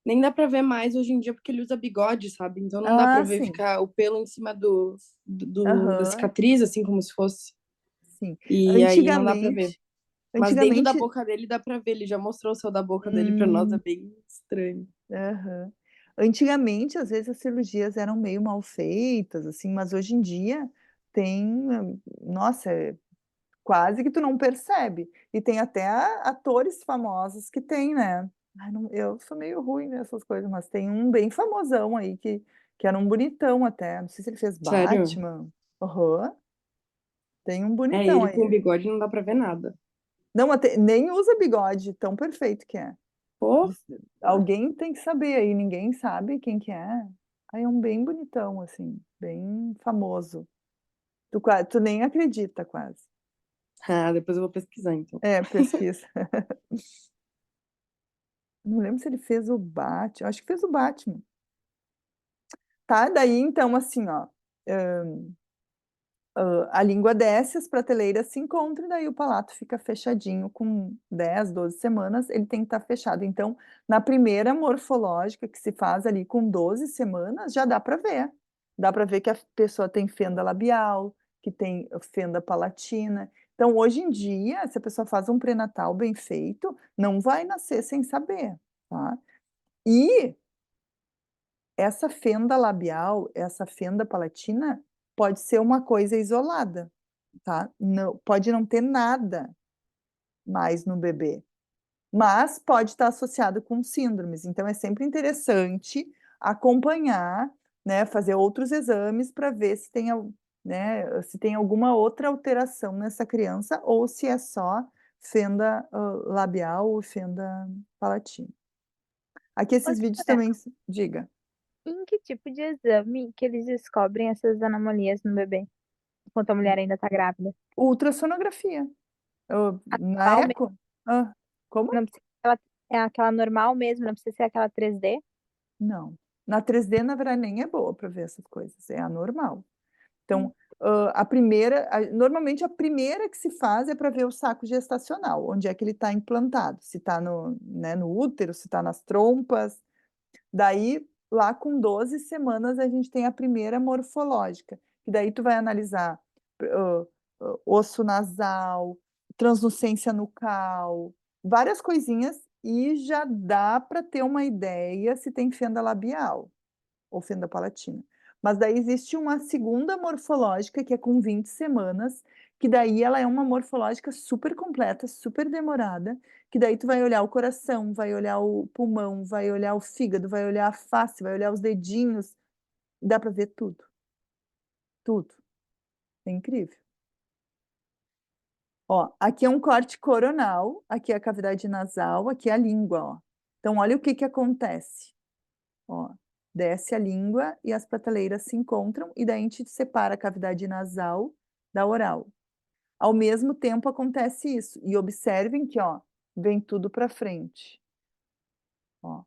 nem dá pra ver mais hoje em dia porque ele usa bigode, sabe? Então não dá pra Ah, ver sim. ficar o pelo em cima da Aham, cicatriz, assim como se fosse. sim. E aí não dá pra ver. Mas dentro da Antigamente, boca dele dá pra ver, ele já mostrou o céu da boca dele pra nós, é bem estranho. aham. Antigamente, às vezes, as cirurgias eram meio mal feitas, assim, mas hoje em dia tem, nossa, quase que tu não percebe. E tem até atores famosos que tem, né? Ai, eu sou meio ruim nessas coisas, mas tem um bem famosão aí que era um bonitão até. Não sei se ele fez Sério? Batman. Aham. Tem um É, bonitão ele com aí. bigode não dá pra ver nada. Não, nem usa bigode, tão perfeito que é. Pô, Alguém tem que saber aí, ninguém sabe quem que é. Aí é um bem bonitão, assim, bem famoso. Tu nem acredita quase. depois eu vou pesquisar então. É, pesquisa. Não lembro se ele fez o Batman, acho que fez o Batman. Tá, daí então assim, ó, a língua desce, as prateleiras se encontram, e daí o palato fica fechadinho com 10, 12 semanas, ele tem que estar fechado. Então, na primeira morfológica que se faz ali com 12 semanas, já dá para ver. Dá para ver que a pessoa tem fenda labial, que tem fenda palatina. Então, hoje em dia, se a pessoa faz um pré-natal bem feito, não vai nascer sem saber, tá? E essa fenda labial, essa fenda palatina, pode ser uma coisa isolada, tá? Não, pode não ter nada mais no bebê, mas pode estar associado com síndromes. Então é sempre interessante acompanhar, né, fazer outros exames para ver se tem, né, se tem alguma outra alteração nessa criança ou se é só fenda labial ou fenda palatina. Aqui esses vídeos Doutora, também, diga. em que tipo de exame que eles descobrem essas anomalias no bebê, enquanto a mulher ainda tá grávida? Ultrassonografia. Na Normal mesmo? eco? Como? Não precisa ser é aquela normal mesmo, não precisa ser aquela 3D? Não. Na 3D, na verdade, nem é boa para ver essas coisas, é anormal. Então, Normalmente a primeira que se faz é para ver o saco gestacional, onde é que ele está implantado, se está no, né, no útero, se está nas trompas. Daí, lá com 12 semanas, a gente tem a primeira morfológica, que daí tu vai analisar osso nasal, translucência nucal, várias coisinhas, e já dá para ter uma ideia se tem fenda labial ou fenda palatina. Mas daí existe uma segunda morfológica, que é com 20 semanas, que daí ela é uma morfológica super completa, super demorada, que daí tu vai olhar o coração, vai olhar o pulmão, vai olhar o fígado, vai olhar a face, vai olhar os dedinhos, dá para ver tudo. Tudo. É incrível. Ó, aqui é um corte coronal, aqui é a cavidade nasal, aqui é a língua, ó. Então, olha o que que acontece. Ó, desce a língua e as prateleiras se encontram, e daí a gente separa a cavidade nasal da oral. Ao mesmo tempo acontece isso. E observem que, ó, vem tudo para frente. Ó.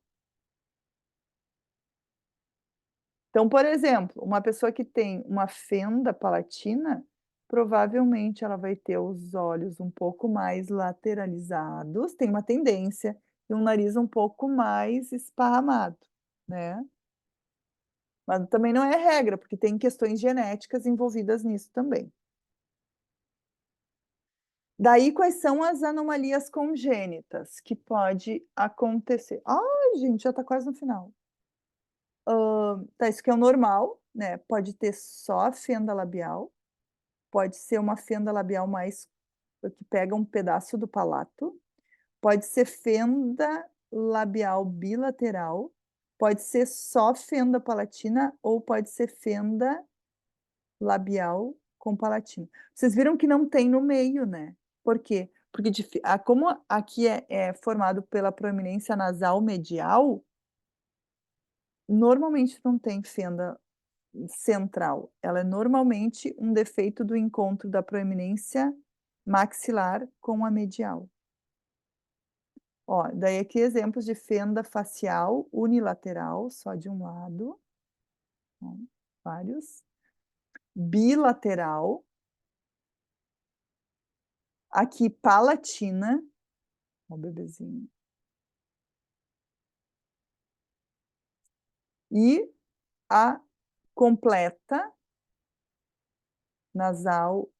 Então, por exemplo, uma pessoa que tem uma fenda palatina, provavelmente ela vai ter os olhos um pouco mais lateralizados, tem uma tendência, e um nariz um pouco mais esparramado, né? Mas também não é regra, porque tem questões genéticas envolvidas nisso também. Daí, quais são as anomalias congênitas que pode acontecer? Ai, gente, já está quase no final. Tá, isso que é o normal, né? Pode ter só a fenda labial, pode ser uma fenda labial mais que pega um pedaço do palato, pode ser fenda labial bilateral, pode ser só fenda palatina ou pode ser fenda labial com palatina. Vocês viram que não tem no meio, né? Por quê? Porque como aqui é formado pela proeminência nasal medial, normalmente não tem fenda central. Ela é normalmente um defeito do encontro da proeminência maxilar com a medial. Ó, daí aqui exemplos de fenda facial unilateral, só de um lado. Ó, vários. Bilateral. Aqui, palatina. Ó, o bebezinho. E a completa, nasal,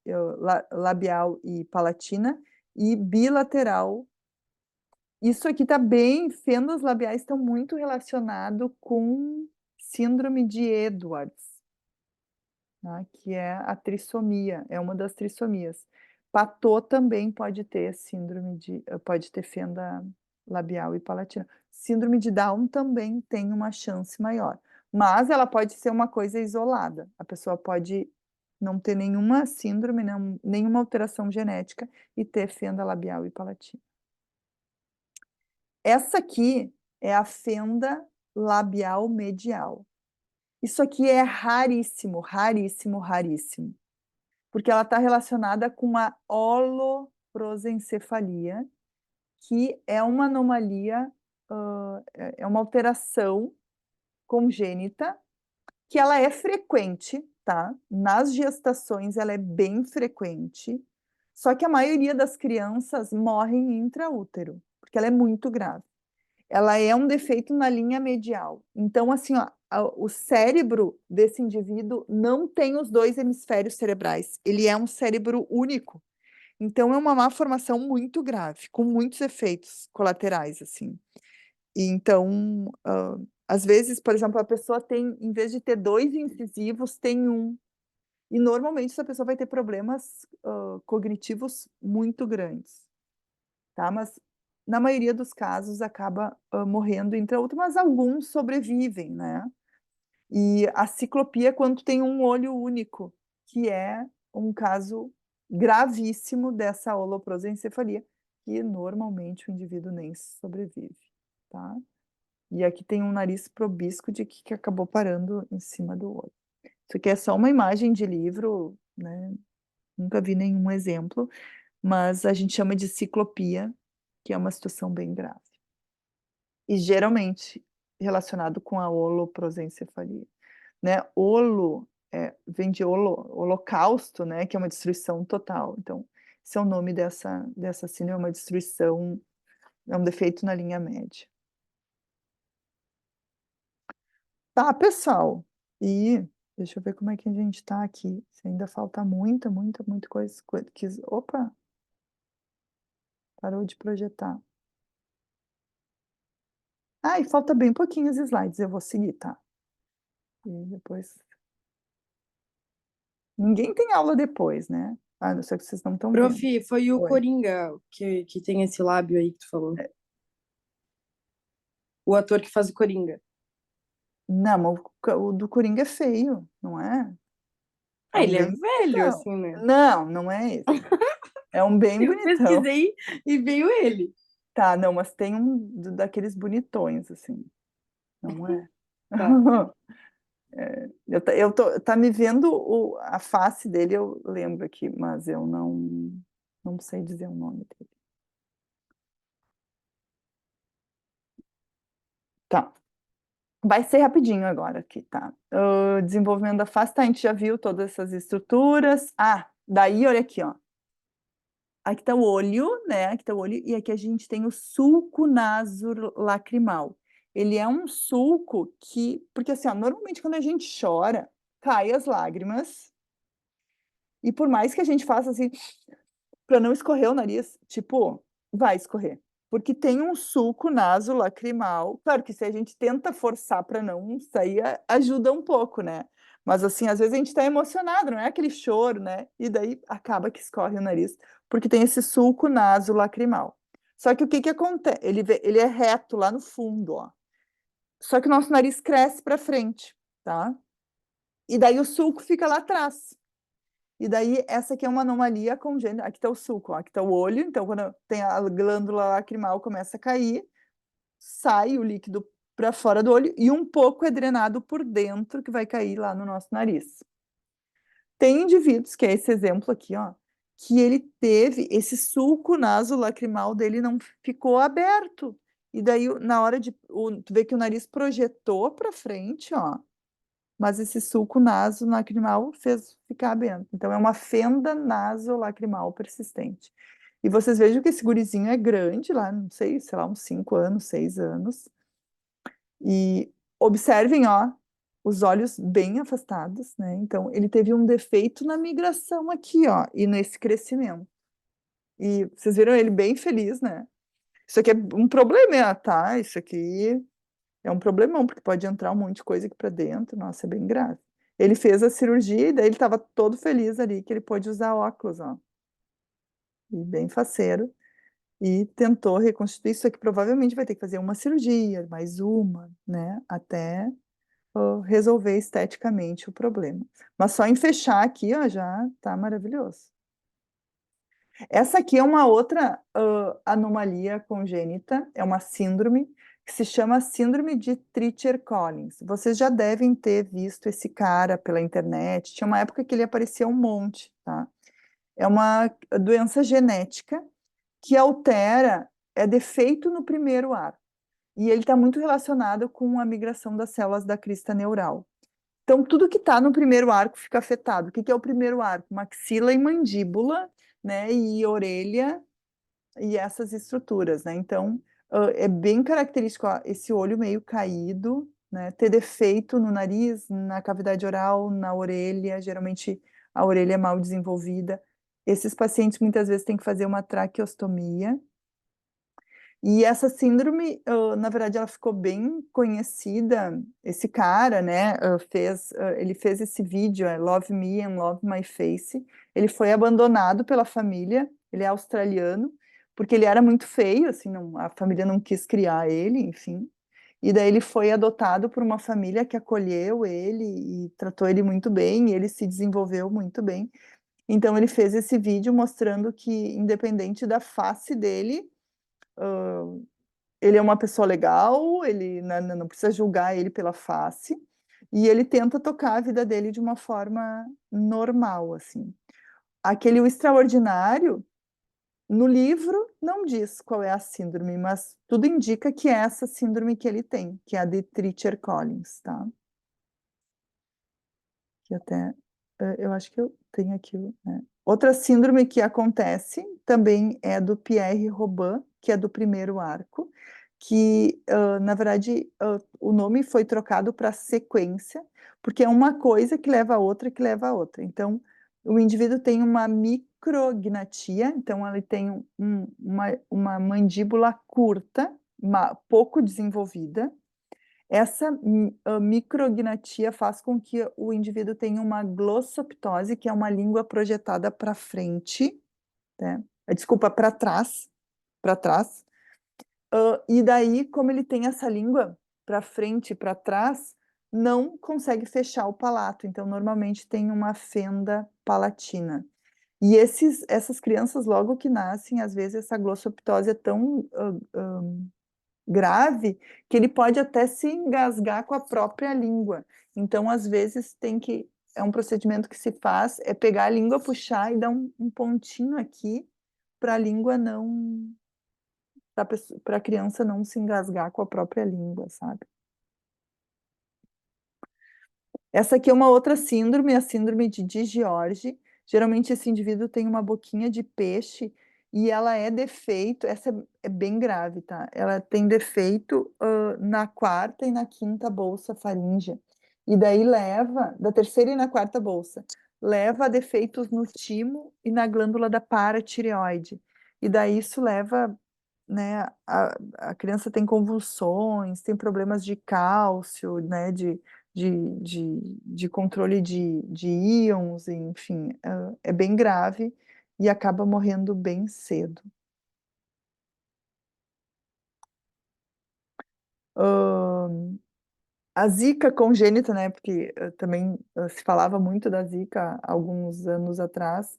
labial e palatina, e bilateral. Isso aqui está bem, fendas labiais estão muito relacionado com síndrome de Edwards, tá? Que é a trissomia, é uma das trissomias. Patô também pode ter pode ter fenda labial e palatina. Síndrome de Down também tem uma chance maior, mas ela pode ser uma coisa isolada. A pessoa pode não ter nenhuma síndrome, nenhuma alteração genética e ter fenda labial e palatina. Essa aqui é a fenda labial medial. Isso aqui é raríssimo, raríssimo, raríssimo, porque ela está relacionada com a holoprosencefalia, que é uma anomalia, é uma alteração congênita, que ela é frequente, tá? Nas gestações ela é bem frequente, só que a maioria das crianças morrem intraútero, porque ela é muito grave. Ela é um defeito na linha medial. Então, assim, ó, o cérebro desse indivíduo não tem os dois hemisférios cerebrais. Ele é um cérebro único. Então, é uma malformação muito grave, com muitos efeitos colaterais, assim. E então, às vezes, por exemplo, a pessoa tem, em vez de ter 2 incisivos, tem um. E normalmente essa pessoa vai ter problemas cognitivos muito grandes, tá? Mas na maioria dos casos acaba morrendo intraútero, mas alguns sobrevivem, né? E a ciclopia é quando tem um olho único, que é um caso gravíssimo dessa holoprosencefalia, que normalmente o indivíduo nem sobrevive, tá? E aqui tem um nariz probisco de que acabou parando em cima do olho. Isso aqui é só uma imagem de livro, né? Nunca vi nenhum exemplo, mas a gente chama de ciclopia, que é uma situação bem grave. E geralmente relacionado com a holoprosencefalia, né? Holo vem de holocausto, né? Que é uma destruição total. Então, esse é o nome dessa síndrome, é uma destruição, é um defeito na linha média. Tá, pessoal. E deixa eu ver como é que a gente tá aqui. Se ainda falta muita coisa. Opa, parou de projetar. Ah, e falta bem pouquinhos slides. Eu vou seguir, tá? E depois. Ninguém tem aula depois, né? Ah, não sei que vocês não estão vendo. Prof, foi o Oi. Coringa que tem esse lábio aí que tu falou. O ator que faz o Coringa. Não, mas o do Coringa é feio, não é? Ah, ele é bem velho, bonitão. assim, né? Não, não é esse. É um bem Eu bonitão. pesquisei e veio ele. Tá, não, mas tem um daqueles bonitões, assim. Não é? Tá. Tá me vendo a face dele, eu lembro aqui, mas eu não sei dizer o nome dele. Tá. Vai ser rapidinho agora aqui, tá? Desenvolvimento da face, tá? A gente já viu todas essas estruturas. Ah, daí, olha aqui, ó. Aqui tá o olho, né? Aqui tá o olho, e aqui a gente tem o sulco nasolacrimal. Ele é um sulco que, porque assim, ó, normalmente quando a gente chora, cai as lágrimas, e por mais que a gente faça assim, para não escorrer o nariz, tipo, vai escorrer. Porque tem um sulco nasolacrimal. Claro que se a gente tenta forçar para não sair, ajuda um pouco, né? Mas assim, às vezes a gente está emocionado, não é aquele choro, né? E daí acaba que escorre o nariz, porque tem esse sulco nasolacrimal. Só que o que acontece? Ele é reto lá no fundo, ó. Só que o nosso nariz cresce para frente, tá? E daí o sulco fica lá atrás. E daí, essa aqui é uma anomalia congênita. Aqui está o sulco, ó. Aqui está o olho. Então, quando tem a glândula lacrimal, começa a cair, sai o líquido para fora do olho e um pouco é drenado por dentro, que vai cair lá no nosso nariz. Tem indivíduos, que é esse exemplo aqui, ó, que ele teve esse sulco nasolacrimal dele não ficou aberto. E daí, na hora de. Tu vê que o nariz projetou para frente, ó. Mas esse sulco nasolacrimal fez ficar aberto. Então, é uma fenda nasolacrimal persistente. E vocês vejam que esse gurizinho é grande lá, não sei, sei lá, uns 5 anos, 6 anos. E observem, ó, os olhos bem afastados, né? Então, ele teve um defeito na migração aqui, ó, e nesse crescimento. E vocês viram ele bem feliz, né? Isso aqui é um problema, tá? Isso aqui é um problemão, porque pode entrar um monte de coisa aqui para dentro. Nossa, é bem grave. Ele fez a cirurgia e daí ele estava todo feliz ali que ele pôde usar óculos, ó. E bem faceiro. E tentou reconstituir isso aqui. Provavelmente vai ter que fazer uma cirurgia, mais uma, né? Até resolver esteticamente o problema. Mas só em fechar aqui, ó, já tá maravilhoso. Essa aqui é uma outra anomalia congênita, é uma síndrome que se chama síndrome de Treacher-Collins. Vocês já devem ter visto esse cara pela internet. Tinha uma época que ele aparecia um monte, tá? É uma doença genética que altera, é defeito no primeiro arco. E ele está muito relacionado com a migração das células da crista neural. Então, tudo que está no primeiro arco fica afetado. O que é o primeiro arco? Maxila e mandíbula, né? E orelha e essas estruturas, né? Então, é bem característico, ó, esse olho meio caído, né? Ter defeito no nariz, na cavidade oral, na orelha, geralmente a orelha é mal desenvolvida. Esses pacientes muitas vezes têm que fazer uma traqueostomia. E essa síndrome, na verdade, ela ficou bem conhecida. Esse cara, né, ele fez esse vídeo, Love Me and Love My Face. Ele foi abandonado pela família, ele é australiano, porque ele era muito feio, assim, a família não quis criar ele, enfim. E daí ele foi adotado por uma família que acolheu ele e tratou ele muito bem, e ele se desenvolveu muito bem. Então ele fez esse vídeo mostrando que, independente da face dele, ele é uma pessoa legal, ele não precisa julgar ele pela face, e ele tenta tocar a vida dele de uma forma normal, assim. Aquele O Extraordinário, no livro, não diz qual é a síndrome, mas tudo indica que é essa síndrome que ele tem, que é a de Treacher-Collins, tá? que até eu acho que eu tenho aqui, né? Outra síndrome que acontece também é do Pierre-Robin, que é do primeiro arco, que na verdade o nome foi trocado para sequência, porque é uma coisa que leva a outra, que leva a outra. Então, o indivíduo tem uma micrognatia, então ele tem uma mandíbula curta, pouco desenvolvida. Essa micrognatia faz com que o indivíduo tenha uma glossoptose, que é uma língua projetada para frente, né? Desculpa, para trás, e daí, como ele tem essa língua para frente e para trás, não consegue fechar o palato, então normalmente tem uma fenda palatina. E essas crianças, logo que nascem, às vezes essa glossoptose é tão grave que ele pode até se engasgar com a própria língua. Então, às vezes, é um procedimento que se faz, é pegar a língua, puxar e dar um pontinho aqui para a língua não, para a criança não se engasgar com a própria língua, sabe? Essa aqui é uma outra síndrome, a síndrome de Digeorge. Geralmente esse indivíduo tem uma boquinha de peixe e ela é defeito, essa é bem grave, tá? Ela tem defeito na quarta e na quinta bolsa faríngea. E daí da terceira e na quarta bolsa, leva a defeitos no timo e na glândula da paratireoide. E daí isso leva, né, a criança tem convulsões, tem problemas de cálcio, né, de controle de íons, enfim, é bem grave e acaba morrendo bem cedo. A zika congênita, né, porque também se falava muito da zika há alguns anos atrás,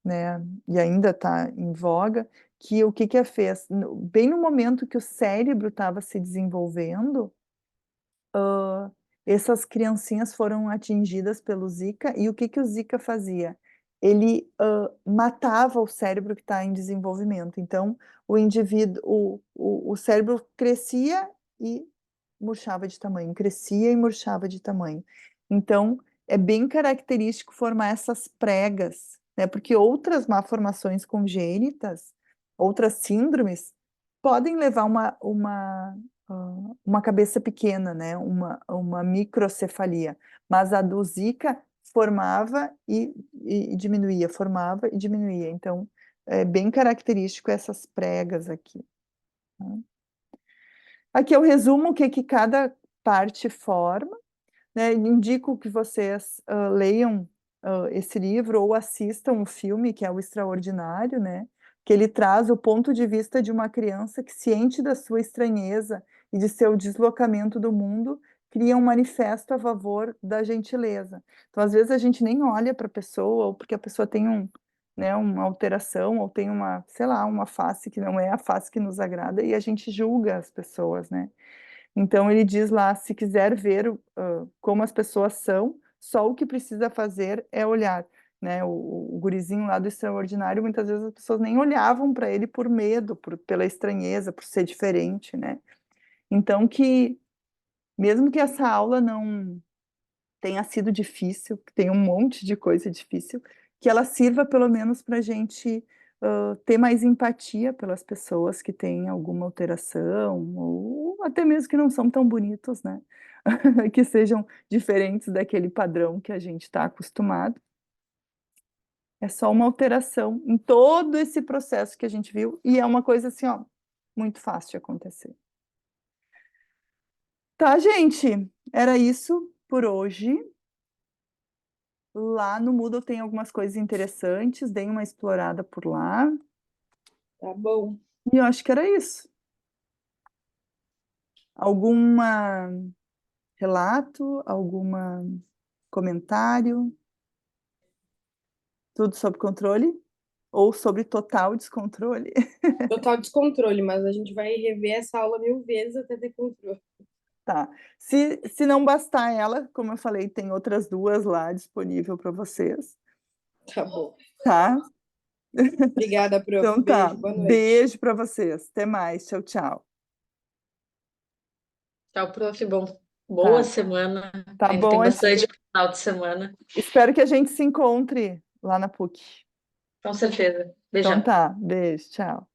né, e ainda está em voga, que o que fez? Bem no momento que o cérebro estava se desenvolvendo, essas criancinhas foram atingidas pelo Zika, e o que o Zika fazia? Ele matava o cérebro que está em desenvolvimento. Então, o cérebro crescia e murchava de tamanho, crescia e murchava de tamanho. Então, é bem característico formar essas pregas, né? Porque outras malformações congênitas, outras síndromes, podem levar uma cabeça pequena, né? Uma microcefalia. Mas a do Zika formava e diminuía, formava e diminuía. Então, é bem característico essas pregas aqui. Tá? Aqui eu resumo o que cada parte forma, né? Indico que vocês leiam esse livro ou assistam o filme, que é o Extraordinário, né? Que ele traz o ponto de vista de uma criança que, ciente da sua estranheza e de seu deslocamento do mundo, cria um manifesto a favor da gentileza. Então, às vezes, a gente nem olha para a pessoa, ou porque a pessoa tem né, uma alteração, ou tem sei lá, uma face que não é a face que nos agrada, e a gente julga as pessoas, né? Então, ele diz lá, se quiser ver como as pessoas são, só o que precisa fazer é olhar, né? O gurizinho lá do Extraordinário, muitas vezes as pessoas nem olhavam para ele por medo, pela estranheza, por ser diferente, né? Então, mesmo que essa aula não tenha sido difícil, que tem um monte de coisa difícil, que ela sirva pelo menos para a gente ter mais empatia pelas pessoas que têm alguma alteração, ou até mesmo que não são tão bonitos, né? Que sejam diferentes daquele padrão que a gente está acostumado. É só uma alteração em todo esse processo que a gente viu, e é uma coisa assim, ó, muito fácil de acontecer. Tá, gente? Era isso por hoje. Lá no Moodle tem algumas coisas interessantes, deem uma explorada por lá. Tá bom. E eu acho que era isso. Alguma relato, alguma comentário? Tudo sob controle? Ou sobre total descontrole? Total descontrole, mas a gente vai rever essa aula 1000 vezes até ter controle. Tá. Se não bastar ela, como eu falei, tem outras duas lá disponível para vocês. Tá bom. Tá? Obrigada, prof. Então tá. Beijo, boa noite. Beijo para vocês. Até mais. Tchau, tchau. Tchau, prof. Bom. Boa Tá. semana. Tá Ainda bom, tem es- bastante pro final de semana. espero que a gente se encontre lá na PUC. Com certeza. Então Beijão. tá, beijo, tchau.